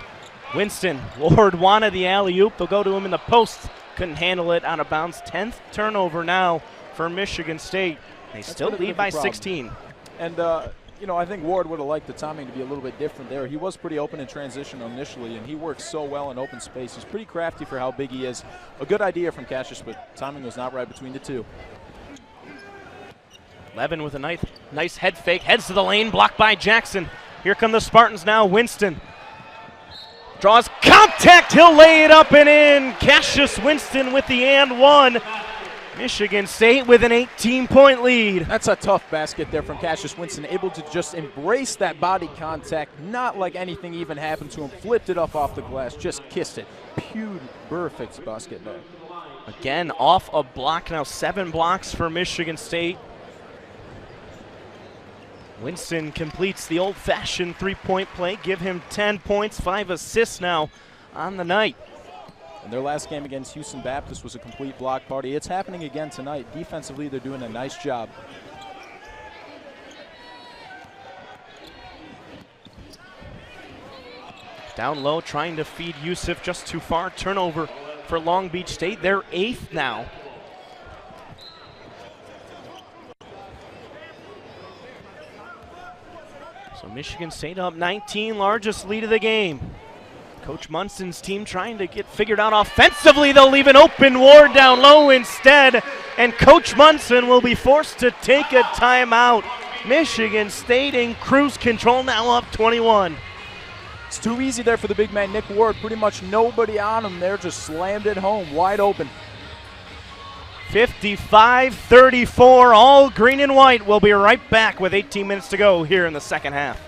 Winston, Ward wanted the alley-oop. They'll go to him in the post. Couldn't handle it, out of bounds. 10th turnover now for Michigan State. They still lead by 16. And, I think Ward would have liked the timing to be a little bit different there. He was pretty open in transition initially, and he works so well in open space. He's pretty crafty for how big he is. A good idea from Cassius, but timing was not right between the 2. Levin with a nice head fake. Heads to the lane, blocked by Jackson. Here come the Spartans now. Winston draws contact. He'll lay it up and in. Cassius Winston with the and 1. Michigan State with an 18-point lead. That's a tough basket there from Cassius Winston, able to just embrace that body contact, not like anything even happened to him. Flipped it up off the glass, just kissed it. Perfect basket there. Again, off a block now, 7 blocks for Michigan State. Winston completes the old-fashioned 3-point play, give him 10 points, 5 assists now on the night. And their last game against Houston Baptist was a complete block party. It's happening again tonight. Defensively, they're doing a nice job. Down low, trying to feed Yusuf, just too far. Turnover for Long Beach State. They're 8th now. So Michigan State up 19, largest lead of the game. Coach Munson's team trying to get figured out offensively. They'll leave an open Ward down low instead, and Coach Munson will be forced to take a timeout. Michigan State in cruise control, now up 21. It's too easy there for the big man, Nick Ward. Pretty much nobody on him there, just slammed it home, wide open. 55-34, all green and white. We'll be right back with 18 minutes to go here in the second half.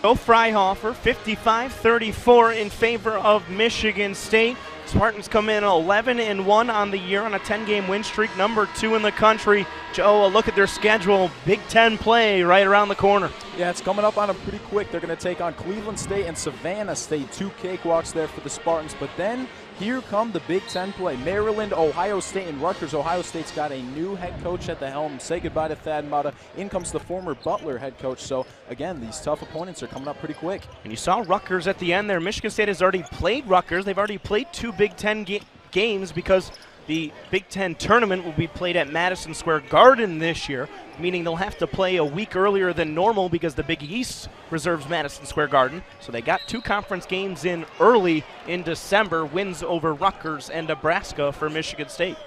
Joe Freihofer, 55-34 in favor of Michigan State. Spartans come in 11-1 on the year on a 10-game win streak, number 2 in the country. Joe, a look at their schedule, Big Ten play right around the corner. Yeah, it's coming up on them pretty quick. They're going to take on Cleveland State and Savannah State, 2 cakewalks there for the Spartans. But then here come the Big Ten play. Maryland, Ohio State, and Rutgers. Ohio State's got a new head coach at the helm. Say goodbye to Thad Matta. In comes the former Butler head coach. So, again, these tough opponents are coming up pretty quick. And you saw Rutgers at the end there. Michigan State has already played Rutgers. They've already played 2 Big Ten games because the Big Ten tournament will be played at Madison Square Garden this year, meaning they'll have to play a week earlier than normal because the Big East reserves Madison Square Garden. So they got 2 conference games in early in December, wins over Rutgers and Nebraska for Michigan State.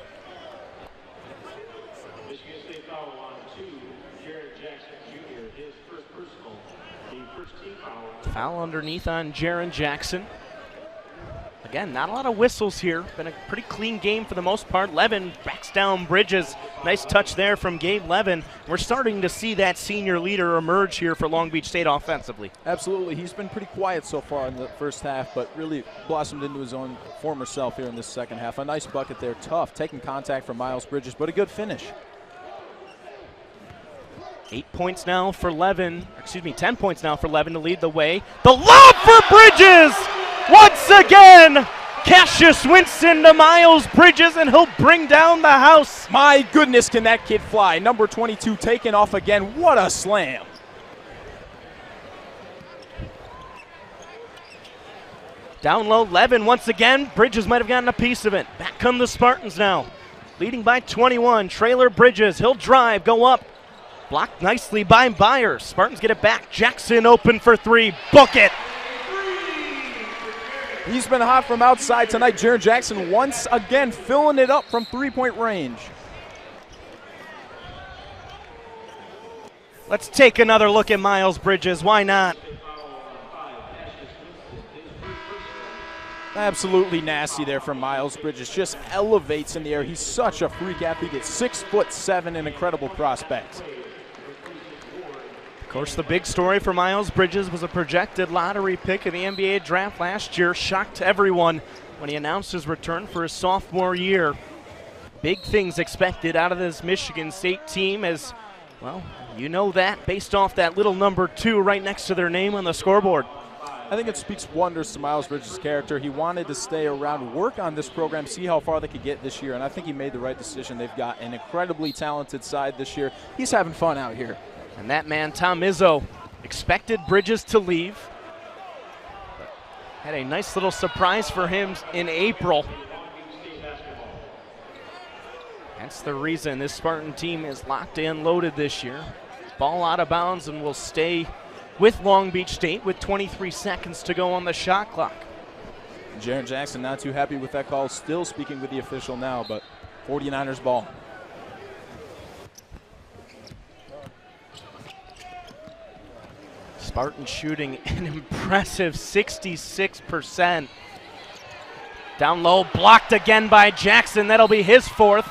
Michigan State foul on 2, Jaron Jackson Jr., his first personal, the first team foul. Foul underneath on Jaron Jackson. Again, not a lot of whistles here. Been a pretty clean game for the most part. Levin backs down Bridges. Nice touch there from Gabe Levin. We're starting to see that senior leader emerge here for Long Beach State offensively. Absolutely. He's been pretty quiet so far in the first half, but really blossomed into his own former self here in this second half. A nice bucket there, tough, taking contact from Miles Bridges, but a good finish. 8 points now for Levin. 10 points now for Levin to lead the way. The lob for Bridges! Once again, Cassius Winston to Miles Bridges, and he'll bring down the house. My goodness, can that kid fly? Number 22 taken off again. What a slam. Down low, Levin once again. Bridges might have gotten a piece of it. Back come the Spartans now. Leading by 21, Traylor Bridges. He'll drive, go up. Blocked nicely by Byers. Spartans get it back. Jackson open for 3. Book it. He's been hot from outside tonight. Jaron Jackson once again filling it up from 3-point range. Let's take another look at Miles Bridges. Why not? Absolutely nasty there from Miles Bridges. Just elevates in the air. He's such a freak athlete. He's 6'7", an incredible prospect. Of course, the big story for Miles Bridges was a projected lottery pick in the NBA draft last year. Shocked everyone when he announced his return for his sophomore year. Big things expected out of this Michigan State team as, well, you know that based off that little number 2 right next to their name on the scoreboard. I think it speaks wonders to Miles Bridges' character. He wanted to stay around, work on this program, see how far they could get this year, and I think he made the right decision. They've got an incredibly talented side this year. He's having fun out here. And that man, Tom Izzo, expected Bridges to leave. But had a nice little surprise for him in April. That's the reason this Spartan team is locked and loaded this year. Ball out of bounds and will stay with Long Beach State with 23 seconds to go on the shot clock. Jaron Jackson not too happy with that call. Still speaking with the official now, but 49ers ball. Spartans shooting an impressive 66%. Down low, blocked again by Jackson. That'll be his 4th.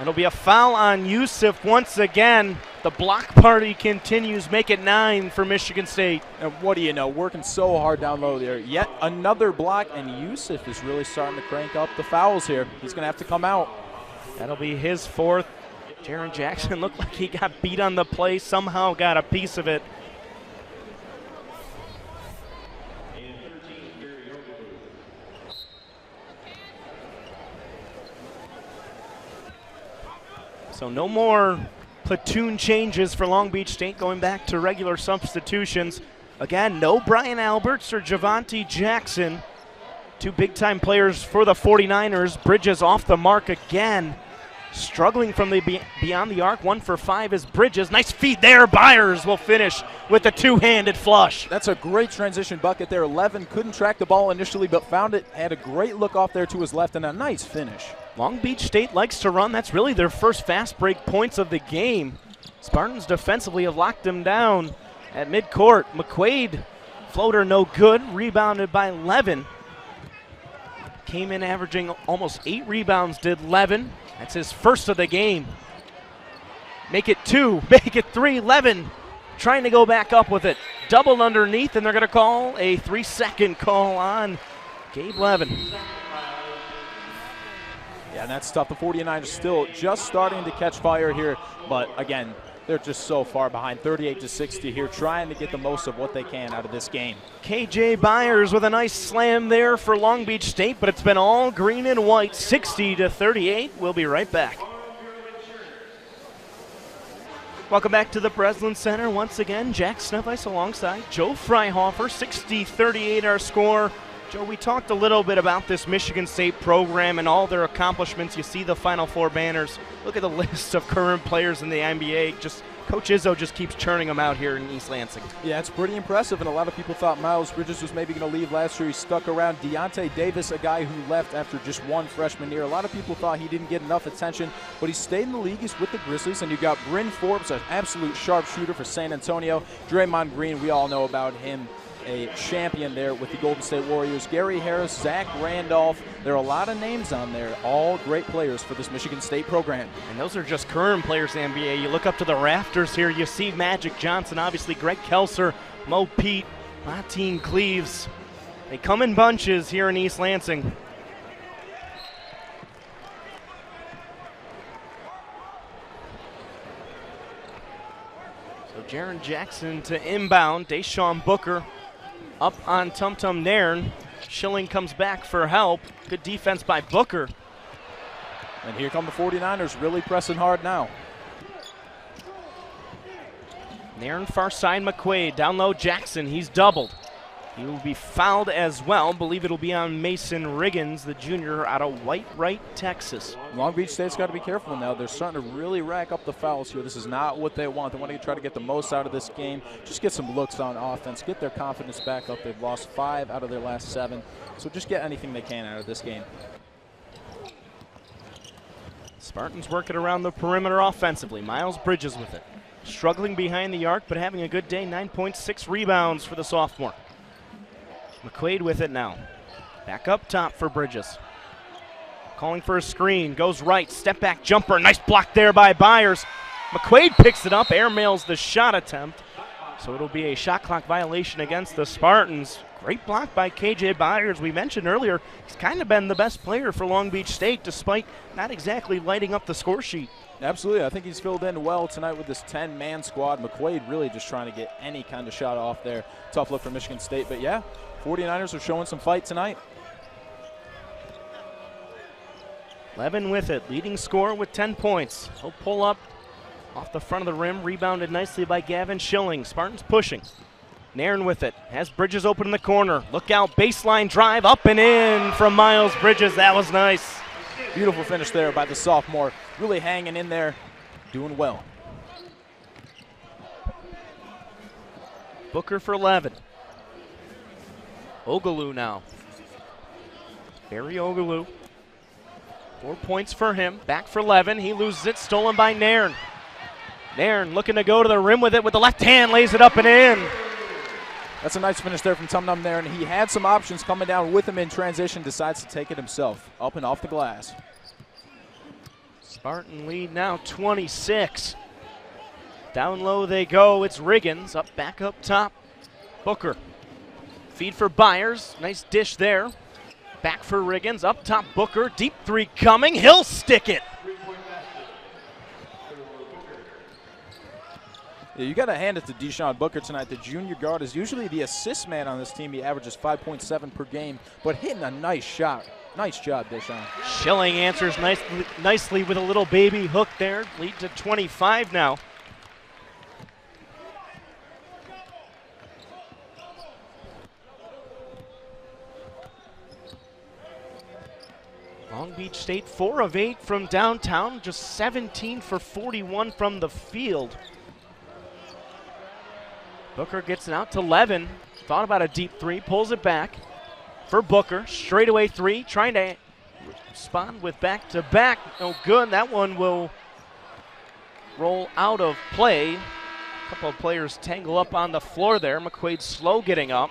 It'll be a foul on Yusuf once again. The block party continues. Make it 9 for Michigan State. And what do you know? Working so hard down low there. Yet another block, and Yusuf is really starting to crank up the fouls here. He's going to have to come out. That'll be his 4th. Jaron Jackson looked like he got beat on the play. Somehow got a piece of it. So no more platoon changes for Long Beach State, going back to regular substitutions. Again, no Brian Alberts or Javonte Jackson. 2 big-time players for the 49ers. Bridges off the mark again. Struggling from the beyond the arc, 1 for 5 is Bridges. Nice feed there. Byers will finish with the two-handed flush. That's a great transition bucket there. Levin couldn't track the ball initially, but found it. Had a great look off there to his left and a nice finish. Long Beach State likes to run. That's really their first fast break points of the game. Spartans defensively have locked them down at midcourt. McQuaid, floater no good, rebounded by Levin. Came in averaging almost 8 rebounds, did Levin. That's his first of the game. Make it 2, make it 3. Levin trying to go back up with it. Doubled underneath, and they're going to call a 3-second call on Gabe Levin. Yeah, and that's tough. The 49ers still just starting to catch fire here, but again, they're just so far behind, 38-60 here, trying to get the most of what they can out of this game. KJ Byers with a nice slam there for Long Beach State, but it's been all green and white, 60-38. We'll be right back. Welcome back to the Breslin Center. Once again, Jack Snevice alongside Joe Freihofer, 60-38 our score. Joe, we talked a little bit about this Michigan State program and all their accomplishments. You see the Final Four banners. Look at the list of current players in the NBA. Just Coach Izzo just keeps churning them out here in East Lansing. Yeah, it's pretty impressive, and a lot of people thought Miles Bridges was maybe going to leave last year. He stuck around. Deontay Davis, a guy who left after just one freshman year. A lot of people thought he didn't get enough attention, but he stayed in the league. He's with the Grizzlies, and you got Bryn Forbes, an absolute sharpshooter for San Antonio. Draymond Green, we all know about him, a champion there with the Golden State Warriors. Gary Harris, Zach Randolph. There are a lot of names on there, all great players for this Michigan State program. And those are just current players in the NBA. You look up to the rafters here, you see Magic Johnson, obviously Greg Kelser, Mo Pete, Martine Cleaves. They come in bunches here in East Lansing. So Jaron Jackson to inbound. Deshaun Booker up on Tum Tum Nairn. Schilling comes back for help. Good defense by Booker. And here come the 49ers, really pressing hard now. Nairn far side, McQuaid. Down low, Jackson. He's doubled. He will be fouled as well. Believe it'll be on Mason Riggins, the junior out of White, Texas. Long Beach State's got to be careful now. They're starting to really rack up the fouls here. This is not what they want. They want to try to get the most out of this game. Just get some looks on offense. Get their confidence back up. They've lost 5 out of their last 7. So just get anything they can out of this game. Spartans working around the perimeter offensively. Miles Bridges with it. Struggling behind the arc, but having a good day. 9.6 rebounds for the sophomore. McQuaid with it now. Back up top for Bridges. Calling for a screen. Goes right. Step back jumper. Nice block there by Byers. McQuaid picks it up. Airmails the shot attempt. So it'll be a shot clock violation against the Spartans. Great block by KJ Byers. We mentioned earlier, he's kind of been the best player for Long Beach State despite not exactly lighting up the score sheet. Absolutely. I think he's filled in well tonight with this 10-man squad. McQuaid really just trying to get any kind of shot off there. Tough look for Michigan State. But, yeah, 49ers are showing some fight tonight. Levin with it. Leading scorer with 10 points. He'll pull up off the front of the rim. Rebounded nicely by Gavin Schilling. Spartans pushing. Nairn with it. Has Bridges open in the corner. Look out. Baseline drive. Up and in from Miles Bridges. That was nice. Beautiful finish there by the sophomore. Really hanging in there. Doing well. Booker for Levin. Ogaloo now. Barry Ogaloo. 4 points for him. Back for Levin. He loses it. Stolen by Nairn. Nairn looking to go to the rim with it with the left hand. Lays it up and in. That's a nice finish there from Tum Tum Nairn. He had some options coming down with him in transition. Decides to take it himself. Up and off the glass. Spartan lead now 26. Down low they go. It's Riggins. Back up top. Booker. Feed for Byers. Nice dish there. Back for Riggins. Up top Booker. Deep three coming. He'll stick it. Yeah, you got to hand it to Deshaun Booker tonight. The junior guard is usually the assist man on this team. He averages 5.7 per game, but hitting a nice shot. Nice job, Deshaun. Schilling answers nicely with a little baby hook there. Lead to 25 now. Long Beach State 4 of 8 from downtown, just 17 for 41 from the field. Booker gets it out to Levin. Thought about a deep three, pulls it back for Booker. Straightaway three, trying to respond with back-to-back. No good. That one will roll out of play. A couple of players tangle up on the floor there. McQuaid slow getting up.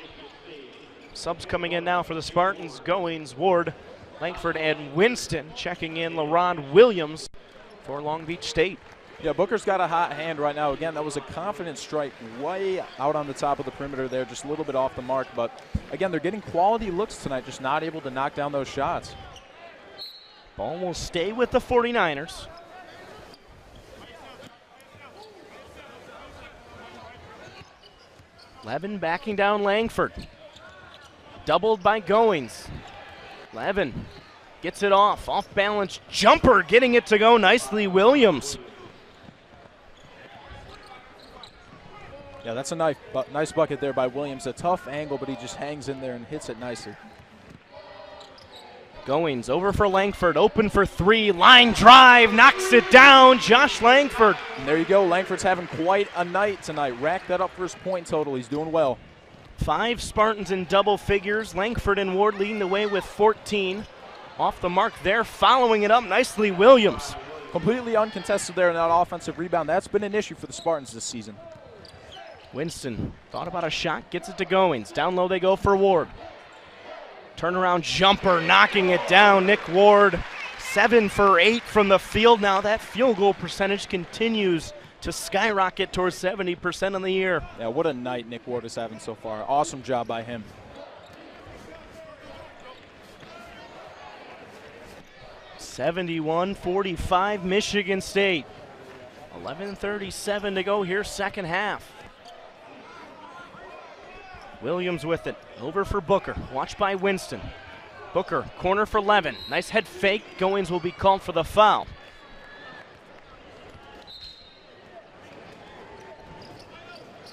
Subs coming in now for the Spartans. Goings, Ward, Langford, and Winston. Checking in LaRon Williams for Long Beach State. Yeah, Booker's got a hot hand right now. Again, that was a confident strike way out on the top of the perimeter there, just a little bit off the mark. But again, they're getting quality looks tonight, just not able to knock down those shots. Ball will stay with the 49ers. Levin backing down Langford. Doubled by Goings. Levin gets it off balance jumper, getting it to go nicely, Williams. Yeah, that's a nice bucket there by Williams. A tough angle, but he just hangs in there and hits it nicely. Goings over for Langford, open for three, line drive, knocks it down, Josh Langford. And there you go, Langford's having quite a night tonight. Racked that up for his point total, he's doing well. 5 Spartans in double figures, Langford and Ward leading the way with 14. Off the mark there, following it up nicely, Williams. Completely uncontested there in that offensive rebound. That's been an issue for the Spartans this season. Winston thought about a shot, gets it to Goings. Down low they go for Ward. Turnaround jumper, knocking it down. Nick Ward, 7 for 8 from the field. Now that field goal percentage continues to skyrocket towards 70% on the year. Yeah, what a night Nick Ward is having so far. Awesome job by him. (71-45) Michigan State. 11:37 to go here, second half. Williams with it, over for Booker, watched by Winston. Booker, corner for Levin, nice head fake, Goings will be called for the foul.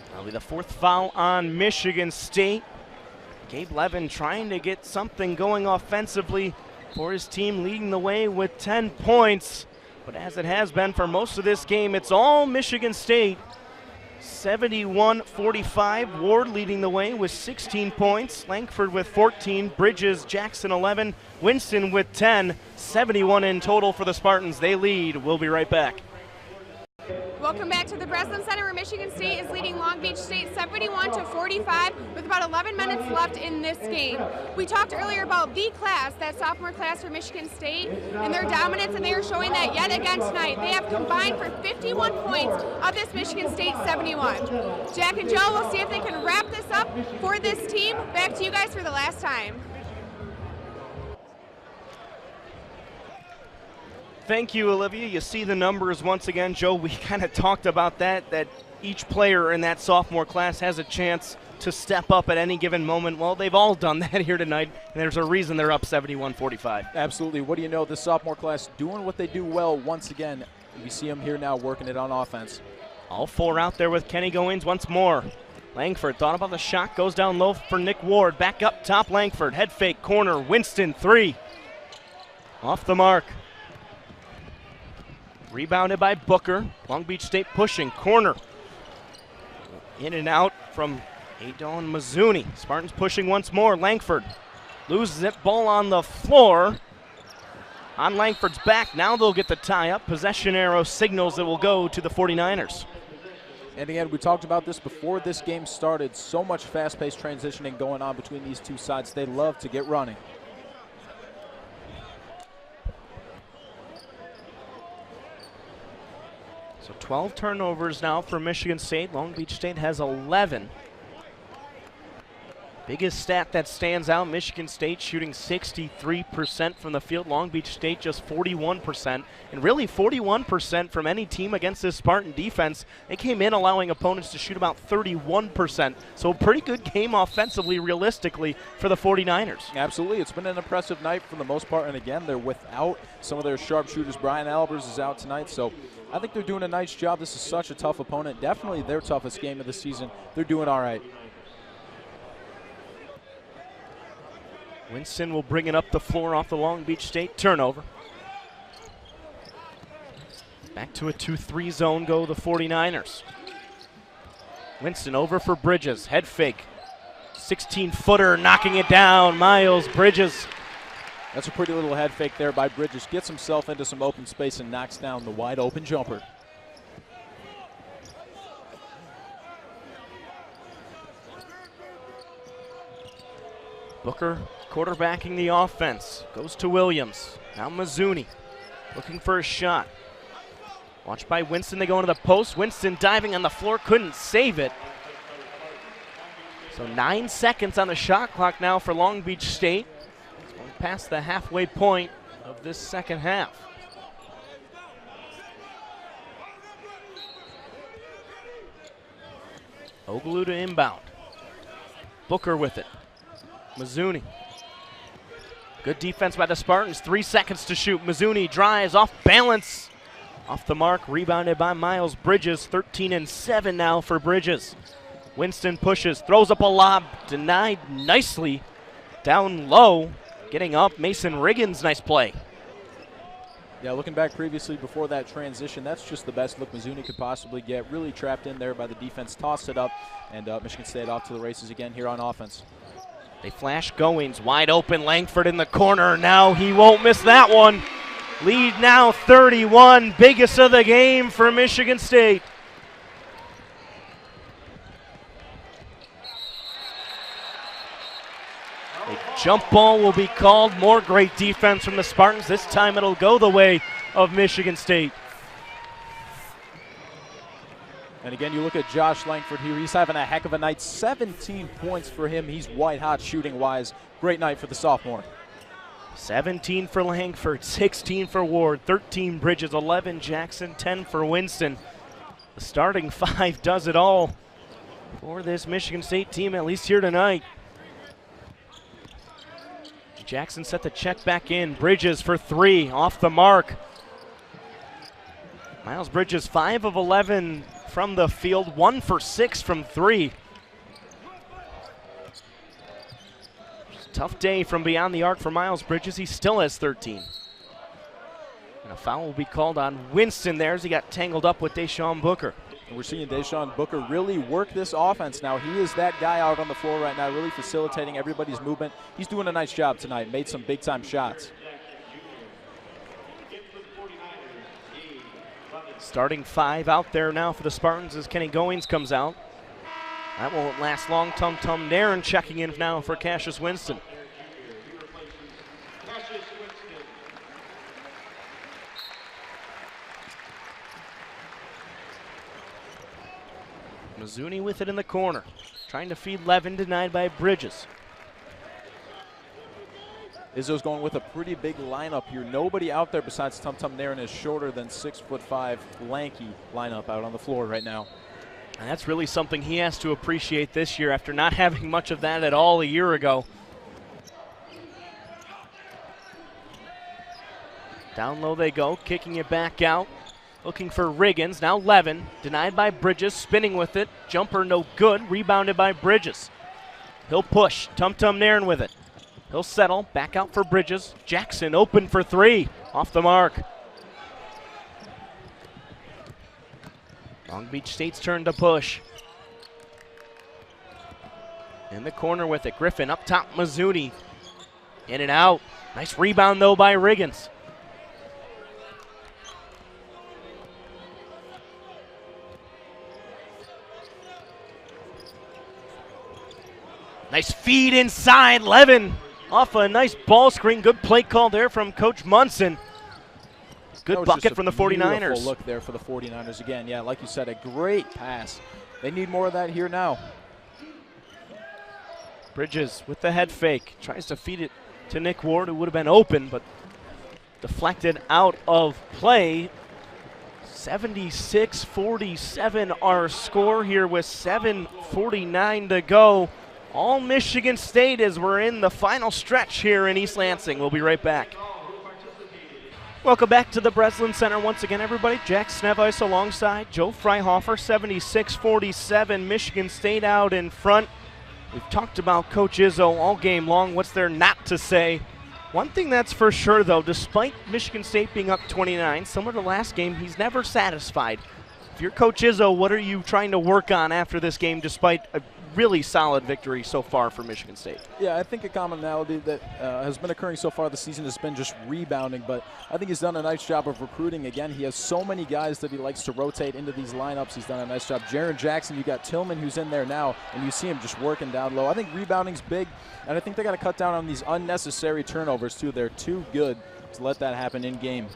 That'll be the 4th foul on Michigan State. Gabe Levin trying to get something going offensively for his team, leading the way with 10 points. But as it has been for most of this game, it's all Michigan State. 71-45, Ward leading the way with 16 points, Langford with 14, Bridges, Jackson 11, Winston with 10, 71 in total for the Spartans. They lead. We'll be right back. Welcome back to the Breslin Center, where Michigan State is leading Long Beach State 71-45 with about 11 minutes left in this game. We talked earlier about the class, that sophomore class for Michigan State, and their dominance, and they are showing that yet again tonight. They have combined for 51 points of this Michigan State 71. Jack and Joe will see if they can wrap this up for this team. Back to you guys for the last time. Thank you, Olivia. You see the numbers once again. Joe, we kind of talked about that each player in that sophomore class has a chance to step up at any given moment. Well, they've all done that here tonight, and there's a reason they're up 71-45. Absolutely. What do you know? This sophomore class doing what they do well once again. We see them here now working it on offense. All 4 out there with Kenny Goings once more. Langford thought about the shot, goes down low for Nick Ward. Back up top, Langford. Head fake, corner, Winston, 3. Off the mark. Rebounded by Booker. Long Beach State pushing, corner. In and out from Adon Mizzuni. Spartans pushing once more. Langford loses it, ball on the floor. On Langford's back, now they'll get the tie up. Possession arrow signals that will go to the 49ers. And again, we talked about this before this game started. So much fast-paced transitioning going on between these two sides. They love to get running. So 12 turnovers now for Michigan State. Long Beach State has 11. Biggest stat that stands out, Michigan State shooting 63% from the field. Long Beach State just 41%. And really 41% from any team against this Spartan defense. They came in allowing opponents to shoot about 31%. So a pretty good game offensively, realistically, for the 49ers. Absolutely. It's been an impressive night for the most part. And again, they're without some of their sharpshooters. Brian Albers is out tonight. So I think they're doing a nice job. This is such a tough opponent. Definitely their toughest game of the season. They're doing all right. Winston will bring it up the floor off the Long Beach State turnover. Back to a 2-3 zone go the 49ers. Winston over for Bridges, head fake. 16-footer knocking it down, Miles Bridges. That's a pretty little head fake there by Bridges. Gets himself into some open space and knocks down the wide open jumper. Booker quarterbacking the offense. Goes to Williams. Now Mazzuni looking for a shot. Watched by Winston. They go into the post. Winston diving on the floor. Couldn't save it. So 9 seconds on the shot clock now for Long Beach State. It's going past the halfway point of this second half. Oglou to inbound. Booker with it. Mazzuni. Good defense by the Spartans. 3 seconds to shoot. Mazzuni drives off balance. Off the mark. Rebounded by Miles Bridges. 13-7 now for Bridges. Winston pushes. Throws up a lob. Denied nicely. Down low. Getting up. Mason Riggins. Nice play. Yeah, looking back previously before that transition, that's just the best look Mazzuni could possibly get. Really trapped in there by the defense. Tossed it up. And Michigan State off to the races again here on offense. They flash Goings, wide open, Langford in the corner. Now he won't miss that one. Lead now 31, biggest of the game for Michigan State. A jump ball will be called. More great defense from the Spartans. This time it'll go the way of Michigan State. And again, you look at Josh Langford here. He's having a heck of a night. 17 points for him. He's white hot shooting-wise. Great night for the sophomore. 17 for Langford, 16 for Ward, 13 Bridges, 11 Jackson, 10 for Winston. The starting five does it all for this Michigan State team, at least here tonight. Jackson set the check back in. Bridges for three, off the mark. Miles Bridges, 5 of 11 from the field, 1 for 6 from three. Tough day from beyond the arc for Miles Bridges. He still has 13. And a foul will be called on Winston there as he got tangled up with Deshaun Booker. And we're seeing Deshaun Booker really work this offense now. He is that guy out on the floor right now, really facilitating everybody's movement. He's doing a nice job tonight, made some big-time shots. Starting five out there now for the Spartans as Kenny Goings comes out. That won't last long. Tum Nairn checking in now for Cassius Winston. Mazzuni with it in the corner. Trying to feed Levin, denied by Bridges. Izzo's going with a pretty big lineup here. Nobody out there besides Tum Nairn is shorter than 6'5", lanky lineup out on the floor right now. And that's really something he has to appreciate this year after not having much of that at all a year ago. Down low they go, kicking it back out. Looking for Riggins, now Levin, denied by Bridges, spinning with it. Jumper no good, rebounded by Bridges. He'll push, Tum Nairn with it. He'll settle, back out for Bridges. Jackson open for three, off the mark. Long Beach State's turn to push. In the corner with it, Griffin up top, Mazzuni. In and out. Nice rebound though by Riggins. Nice feed inside, Levin. Off a nice ball screen. Good play call there from Coach Munson. Good bucket from the 49ers. Beautiful look there for the 49ers again. Yeah, like you said, a great pass. They need more of that here now. Bridges with the head fake. Tries to feed it to Nick Ward, who would have been open, but deflected out of play. 76-47 our score here with 7:49 to go. All Michigan State as we're in the final stretch here in East Lansing. We'll be right back. Welcome back to the Breslin Center once again, everybody. Jack Snevice alongside Joe Freihofer, 76-47. Michigan State out in front. We've talked about Coach Izzo all game long. What's there not to say? One thing that's for sure, though, despite Michigan State being up 29, similar to last game, he's never satisfied. If you're Coach Izzo, what are you trying to work on after this game, despite a really solid victory so far for Michigan State? Yeah, I think a commonality that has been occurring so far this season has been just rebounding, but I think he's done a nice job of recruiting. Again, he has so many guys that he likes to rotate into these lineups. He's done a nice job. Jaron Jackson, you got Tillman who's in there now, and you see him just working down low. I think rebounding's big, and I think they got to cut down on these unnecessary turnovers too. They're too good to let that happen in game.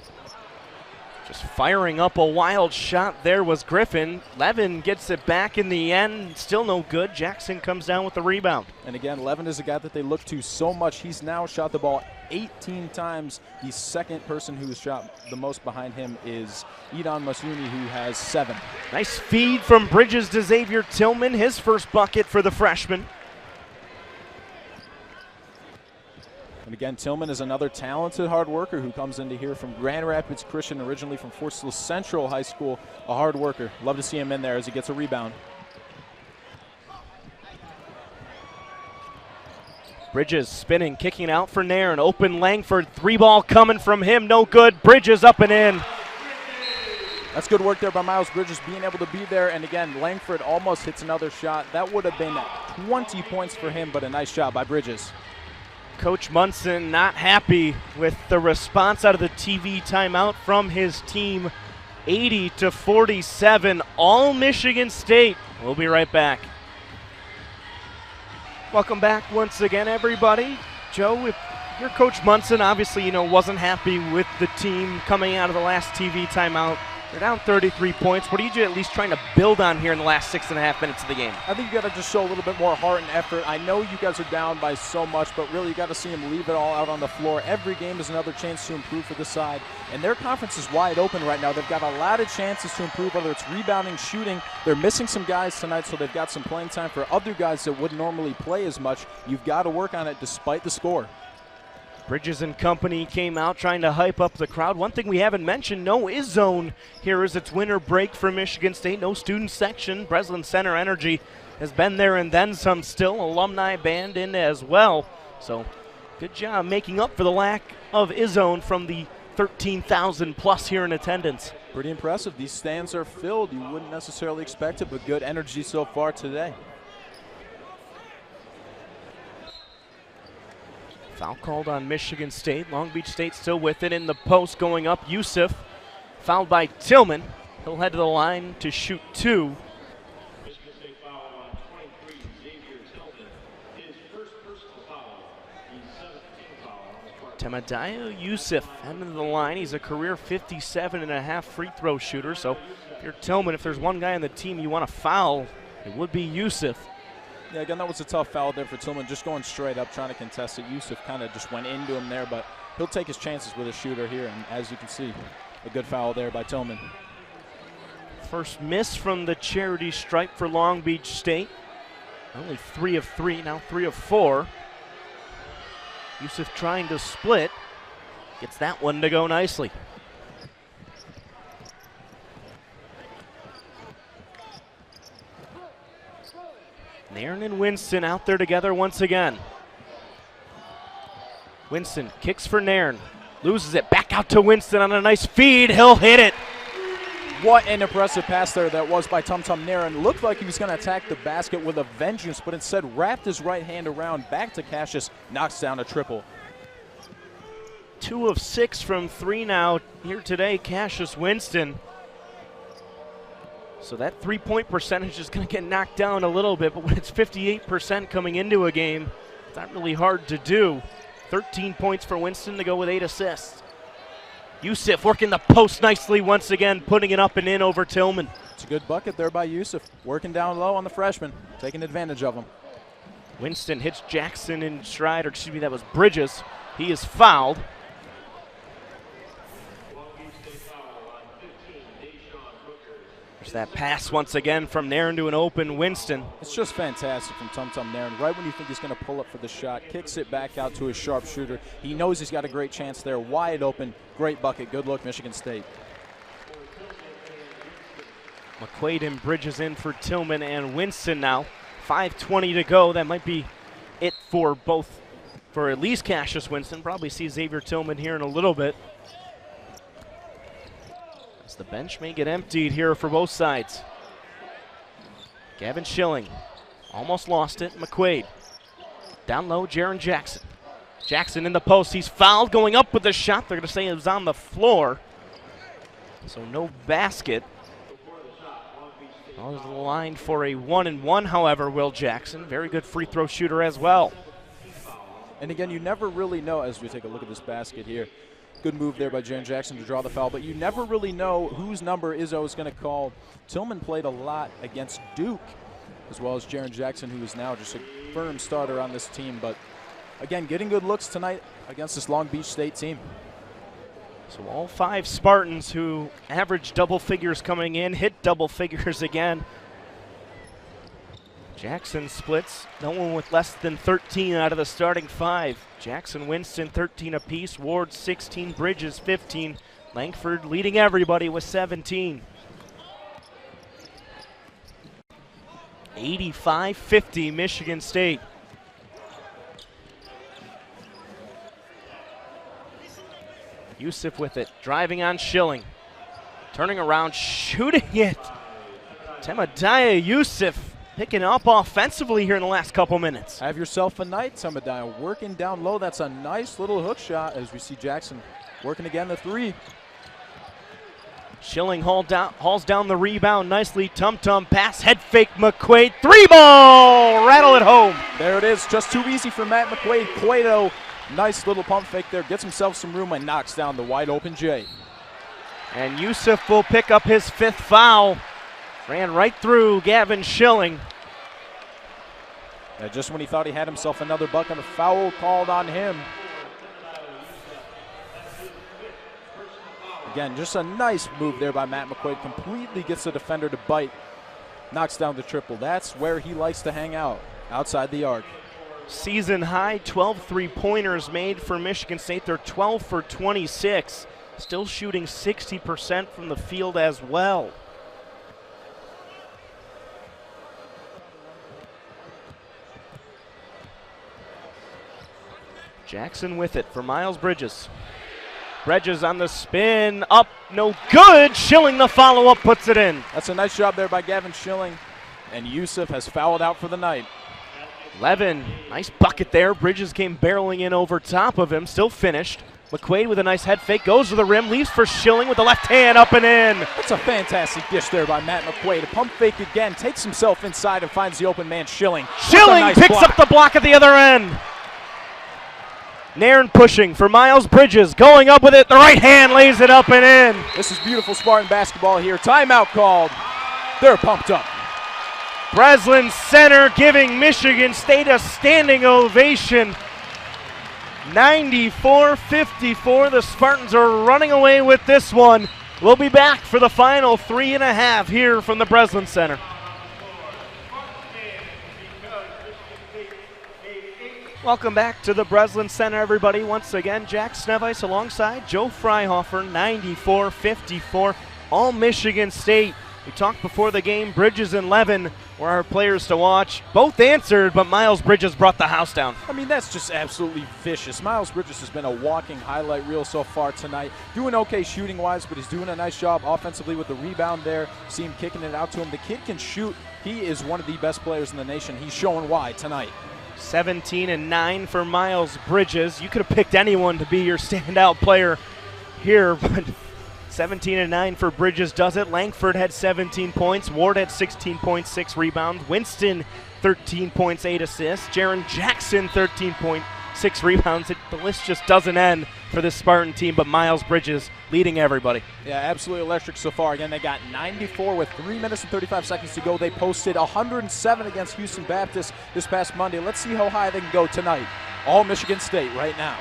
Just firing up a wild shot there was Griffin. Levin gets it back in the end. Still no good. Jackson comes down with the rebound. And again, Levin is a guy that they look to so much. He's now shot the ball 18 times. The second person who's shot the most behind him is Edon Masuni, who has 7. Nice feed from Bridges to Xavier Tillman. His first bucket for the freshman. And again, Tillman is another talented hard worker who comes into here from Grand Rapids Christian, originally from Fort Sill Central High School, a hard worker. Love to see him in there as he gets a rebound. Bridges spinning, kicking out for Nair. An open Langford. 3-ball coming from him. No good. Bridges up and in. That's good work there by Miles Bridges, being able to be there. And again, Langford almost hits another shot. That would have been 20 points for him, but a nice job by Bridges. Coach Munson not happy with the response out of the TV timeout from his team. 80-47, all Michigan State. We'll be right back. Welcome back once again, everybody. Joe, if you're Coach Munson, obviously, wasn't happy with the team coming out of the last TV timeout. They're down 33 points. What are you at least trying to build on here in the last 6.5 minutes of the game? I think you got to just show a little bit more heart and effort. I know you guys are down by so much, but really you got to see them leave it all out on the floor. Every game is another chance to improve for this side, and their conference is wide open right now. They've got a lot of chances to improve, whether it's rebounding, shooting. They're missing some guys tonight, so they've got some playing time for other guys that wouldn't normally play as much. You've got to work on it despite the score. Bridges and company came out trying to hype up the crowd. One thing we haven't mentioned, no is-zone here as it's winter break for Michigan State. No student section. Breslin Center Energy has been there and then some still. Alumni band in as well. So good job making up for the lack of is-zone from the 13,000 plus here in attendance. Pretty impressive. These stands are filled. You wouldn't necessarily expect it, but good energy so far today. Foul called on Michigan State. Long Beach State still with it in the post going up. Yusuf fouled by Tillman. He'll head to the line to shoot 2. Michigan State foul on 23, Xavier Tillman. His first personal foul. He's 17th foul on the court. Temadayo Yusuf heading to the line. He's a career 57.5 free throw shooter. So if you're Tillman, if there's one guy on the team you want to foul, it would be Yusuf. Yeah, again, that was a tough foul there for Tillman, just going straight up, trying to contest it. Yusuf kind of just went into him there, but he'll take his chances with a shooter here, and as you can see, a good foul there by Tillman. First miss from the charity stripe for Long Beach State. Only 3 of 3, now 3 of 4. Yusuf trying to split. Gets that one to go nicely. Nairn and Winston out there together once again. Winston kicks for Nairn. Loses it back out to Winston on a nice feed. He'll hit it. What an impressive pass there that was by Tum Nairn. Looked like he was going to attack the basket with a vengeance, but instead wrapped his right hand around, back to Cassius, knocks down a triple. 2 of 6 from 3 now here today, Cassius Winston. So that 3-point percentage is going to get knocked down a little bit, but when it's 58% coming into a game, it's not really hard to do. 13 points for Winston to go with 8 assists. Yusuf working the post nicely once again, putting it up and in over Tillman. It's a good bucket there by Yusuf, working down low on the freshman, taking advantage of him. Winston hits Jackson in stride, or excuse me, that was Bridges. He is fouled. There's that pass once again from Nairn to an open Winston. It's just fantastic from Tum Nairn. Right when you think he's going to pull up for the shot, kicks it back out to his sharpshooter. He knows he's got a great chance there. Wide open, great bucket. Good look, Michigan State. McQuaid and Bridges in for Tillman and Winston now. 5:20 to go. That might be it for at least Cassius Winston. Probably see Xavier Tillman here in a little bit. As the bench may get emptied here for both sides. Gavin Schilling almost lost it. McQuaid. Down low, Jaron Jackson. Jackson in the post. He's fouled, going up with the shot. They're going to say it was on the floor. So no basket. On the line for a 1-and-1, however, Will Jackson. Very good free throw shooter as well. And again, you never really know, as we take a look at this basket here. Good move there by Jaron Jackson to draw the foul, but you never really know whose number Izzo is going to call. Tillman played a lot against Duke, as well as Jaron Jackson, who is now just a firm starter on this team. But again, getting good looks tonight against this Long Beach State team. So all 5 Spartans who averaged double figures coming in, hit double figures again. Jackson splits, no one with less than 13 out of the starting 5. Jackson, Winston, 13 apiece. Ward, 16. Bridges, 15. Langford leading everybody with 17. 85-50, Michigan State. Yusuf with it, driving on Schilling. Turning around, shooting it. Temadiah Yusuf picking up offensively here in the last couple minutes. Have yourself a night, Temadiah. Working down low. That's a nice little hook shot as we see Jackson working again the 3. Schilling hauls down the rebound nicely. Tum-tum pass, head fake McQuaid. 3-ball! Rattle it home. There it is. Just too easy for Matt McQuaid. Cueto, nice little pump fake there. Gets himself some room and knocks down the wide open Jay. And Yusuf will pick up his 5th foul. Ran right through Gavin Schilling. Yeah, just when he thought he had himself another bucket, a foul called on him. Again, just a nice move there by Matt McQuaid. Completely gets the defender to bite. Knocks down the triple. That's where he likes to hang out, outside the arc. Season high, 12 3-pointers made for Michigan State. They're 12 for 26. Still shooting 60% from the field as well. Jackson with it for Miles Bridges. Bridges on the spin, up, no good. Schilling the follow-up, puts it in. That's a nice job there by Gavin Schilling. And Yusuf has fouled out for the night. 11, nice bucket there. Bridges came barreling in over top of him, still finished. McQuaid with a nice head fake, goes to the rim, leaves for Schilling with the left hand, up and in. That's a fantastic dish there by Matt McQuaid. A pump fake again, takes himself inside and finds the open man, Schilling. Schilling nice picks up the block at the other end. Nairn pushing for Miles Bridges, going up with it, the right hand lays it up and in. This is beautiful Spartan basketball here. Timeout called. They're pumped up. Breslin Center giving Michigan State a standing ovation. 94-54, the Spartans are running away with this one. We'll be back for the final 3.5 here from the Breslin Center. Welcome back to the Breslin Center, everybody. Once again, Jack Snevice alongside Joe Freihofer, 94-54, all Michigan State. We talked before the game, Bridges and Levin were our players to watch. Both answered, but Miles Bridges brought the house down. I mean, that's just absolutely vicious. Miles Bridges has been a walking highlight reel so far tonight. Doing okay shooting-wise, but he's doing a nice job offensively with the rebound there. See him kicking it out to him. The kid can shoot. He is one of the best players in the nation. He's showing why tonight. 17 and 9 for Miles Bridges. You could have picked anyone to be your standout player here, but 17 and 9 for Bridges does it. Langford had 17 points. Ward had 16 points, 6 rebounds. Winston, 13 points, 8 assists. Jaron Jackson, 13.6 rebounds. The list just doesn't end for this Spartan team, but Miles Bridges leading everybody. Yeah, absolutely electric so far. Again, they got 94 with 3 minutes and 35 seconds to go. They posted 107 against Houston Baptist this past Monday. Let's see how high they can go tonight. All Michigan State right now.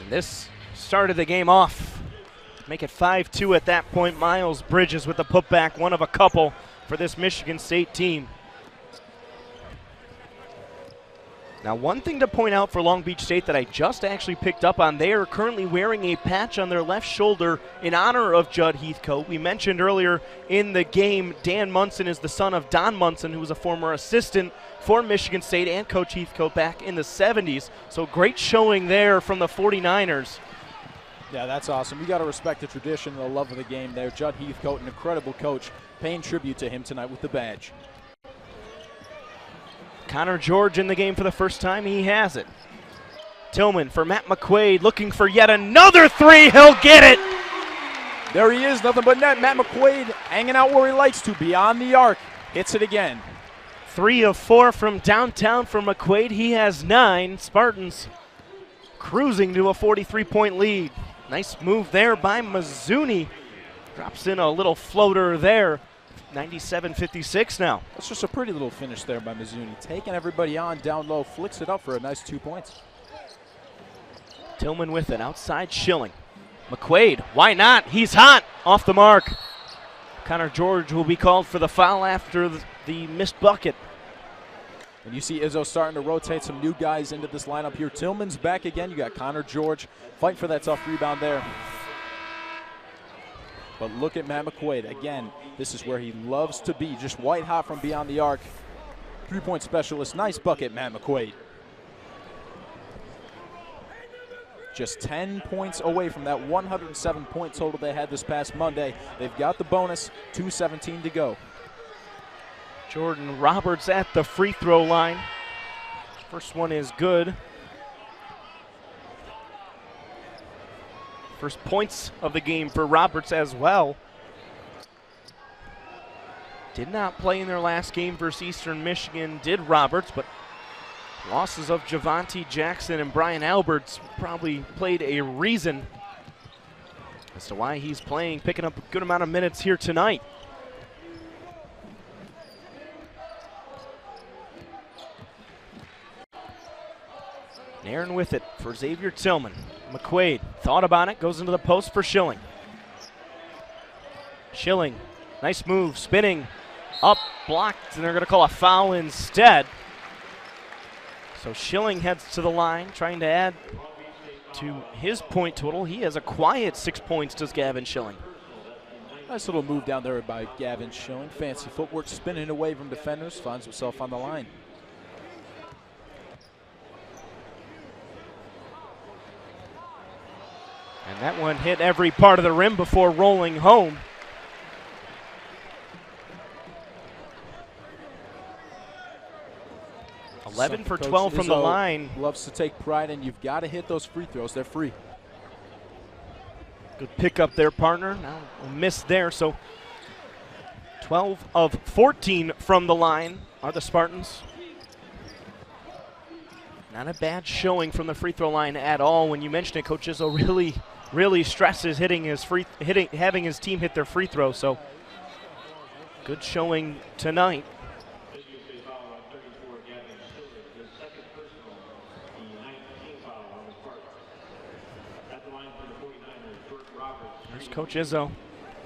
And this started the game off. Make it 5-2 at that point. Miles Bridges with the putback, one of a couple for this Michigan State team. Now, one thing to point out for Long Beach State that I just actually picked up on, they are currently wearing a patch on their left shoulder in honor of Judd Heathcote. We mentioned earlier in the game, Dan Munson is the son of Don Munson, who was a former assistant for Michigan State and Coach Heathcote back in the 70s. So great showing there from the 49ers. Yeah, that's awesome. You got to respect the tradition and the love of the game there. Judd Heathcote, an incredible coach, paying tribute to him tonight with the badge. Connor George in the game for the first time. He has it. Tillman for Matt McQuaid, looking for yet another three. He'll get it. There he is, nothing but net. Matt McQuaid hanging out where he likes to, beyond the arc. Hits it again. 3 of 4 from downtown for McQuaid. He has 9. Spartans cruising to a 43-point lead. Nice move there by Mizzuni. Drops in a little floater there. 97-56 now. That's just a pretty little finish there by Mizzuni. Taking everybody on down low, flicks it up for a nice 2 points. Tillman with it, outside Schilling. McQuaid, why not? He's hot, off the mark. Connor George will be called for the foul after the missed bucket. And you see Izzo starting to rotate some new guys into this lineup here. Tillman's back again. You got Connor George fighting for that tough rebound there. But look at Matt McQuaid. Again, this is where he loves to be, just white hot from beyond the arc. 3-point specialist. Nice bucket, Matt McQuaid. Just 10 points away from that 107-point total they had this past Monday. They've got the bonus, 2:17 to go. Jordan Roberts at the free throw line. First one is good. First points of the game for Roberts as well. Did not play in their last game versus Eastern Michigan, did Roberts, but losses of Javonte Jackson and Brian Alberts probably played a reason as to why he's playing, picking up a good amount of minutes here tonight. Aaron with it for Xavier Tillman. McQuaid thought about it, goes into the post for Schilling. Schilling, nice move, spinning, up, blocked, and they're going to call a foul instead. So Schilling heads to the line, trying to add to his point total. He has a quiet 6 points, does Gavin Schilling. Nice little move down there by Gavin Schilling. Fancy footwork, spinning away from defenders, finds himself on the line. And that one hit every part of the rim before rolling home. Eleven for 12 from the line. Loves to take pride in. You've got to hit those free throws. They're free. Good pick up there, partner. Now a miss there, so 12 of 14 from the line are the Spartans. Not a bad showing from the free throw line at all. When you mentioned it, Coach Izzo really stresses having his team hit their free throw. So good showing tonight. There's Coach Izzo.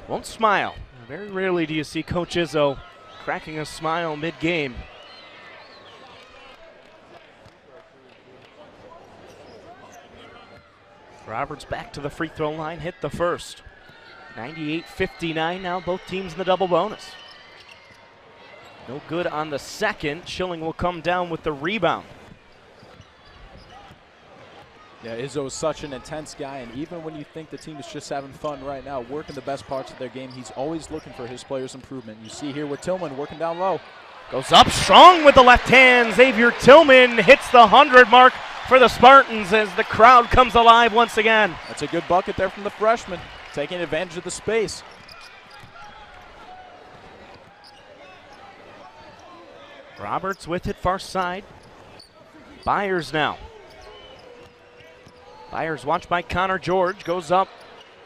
Won't smile. Very rarely do you see Coach Izzo cracking a smile mid-game. Roberts back to the free throw line, hit the first. 98-59 now, both teams in the double bonus. No good on the second. Schilling will come down with the rebound. Yeah, Izzo is such an intense guy, and even when you think the team is just having fun right now, working the best parts of their game, he's always looking for his players' improvement. You see here with Tillman working down low. Goes up strong with the left hand. Xavier Tillman hits the 100 mark for the Spartans as the crowd comes alive once again. That's a good bucket there from the freshman, taking advantage of the space. Roberts with it far side. Byers now. Byers watched by Connor George, goes up.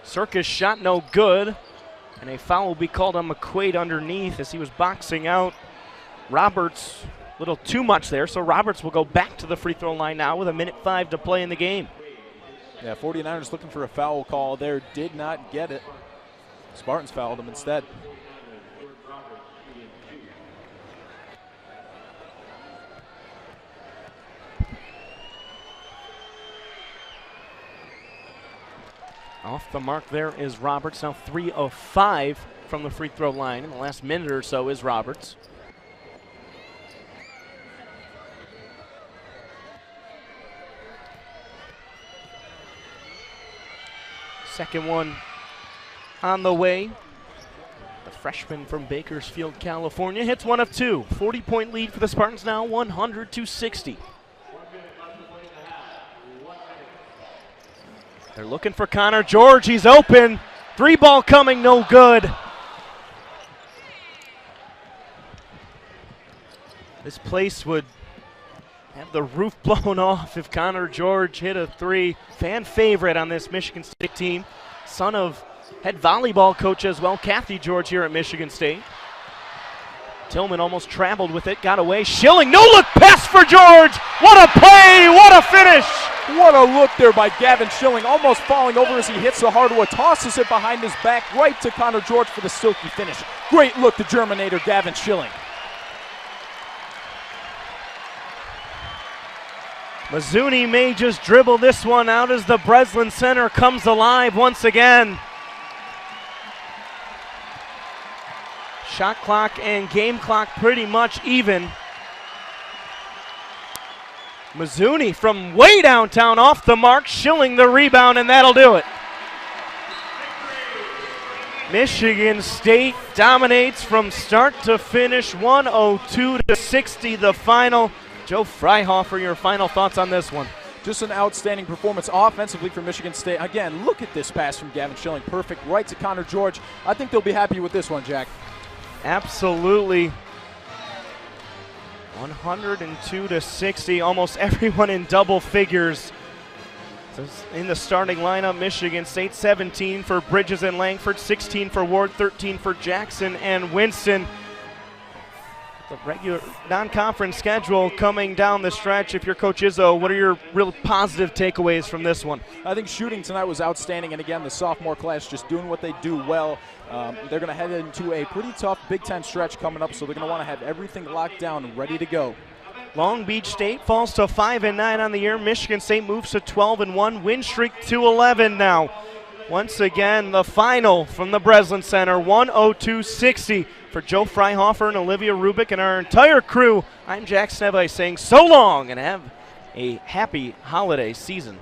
Circus shot no good. And a foul will be called on McQuaid underneath as he was boxing out Roberts. A little too much there, so Roberts will go back to the free throw line now with 1:05 to play in the game. Yeah, 49ers looking for a foul call there, did not get it. Spartans fouled him instead. Off the mark there is Roberts, now 3 of 5 from the free throw line in the last minute or so is Roberts. Second one on the way. The freshman from Bakersfield, California, hits 1 of 2. 40-point lead for the Spartans now, 100-60. They're looking for Connor George. He's open. 3-ball coming, no good. This place would have the roof blown off if Connor George hit a 3. Fan favorite on this Michigan State team. Son of head volleyball coach as well, Kathy George, here at Michigan State. Tillman almost traveled with it, got away. Schilling, no-look pass for George. What a play, what a finish. What a look there by Gavin Schilling, almost falling over as he hits the hardwood, tosses it behind his back right to Connor George for the silky finish. Great look to Germinator Gavin Schilling. Mazzuni may just dribble this one out as the Breslin Center comes alive once again. Shot clock and game clock pretty much even. Mazzuni from way downtown off the mark, Schilling the rebound, and that'll do it. Michigan State dominates from start to finish, 102-60 the final. Joe Freihofer, your final thoughts on this one? Just an outstanding performance offensively for Michigan State. Again, look at this pass from Gavin Schilling. Perfect, right to Connor George. I think they'll be happy with this one, Jack. Absolutely. 102-60, almost everyone in double figures. So in the starting lineup, Michigan State 17 for Bridges and Langford, 16 for Ward, 13 for Jackson and Winston. The regular non-conference schedule coming down the stretch. If you're Coach Izzo, what are your real positive takeaways from this one? I think shooting tonight was outstanding, and again, the sophomore class just doing what they do well. They're going to head into a pretty tough Big Ten stretch coming up, so they're going to want to have everything locked down and ready to go. Long Beach State falls to 5-9 on the year. Michigan State moves to 12-1, win streak to 11 now. Once again, the final from the Breslin Center, 102-60. For Joe Freihofer and Olivia Rubik and our entire crew, I'm Jack Snevice saying so long and have a happy holiday season.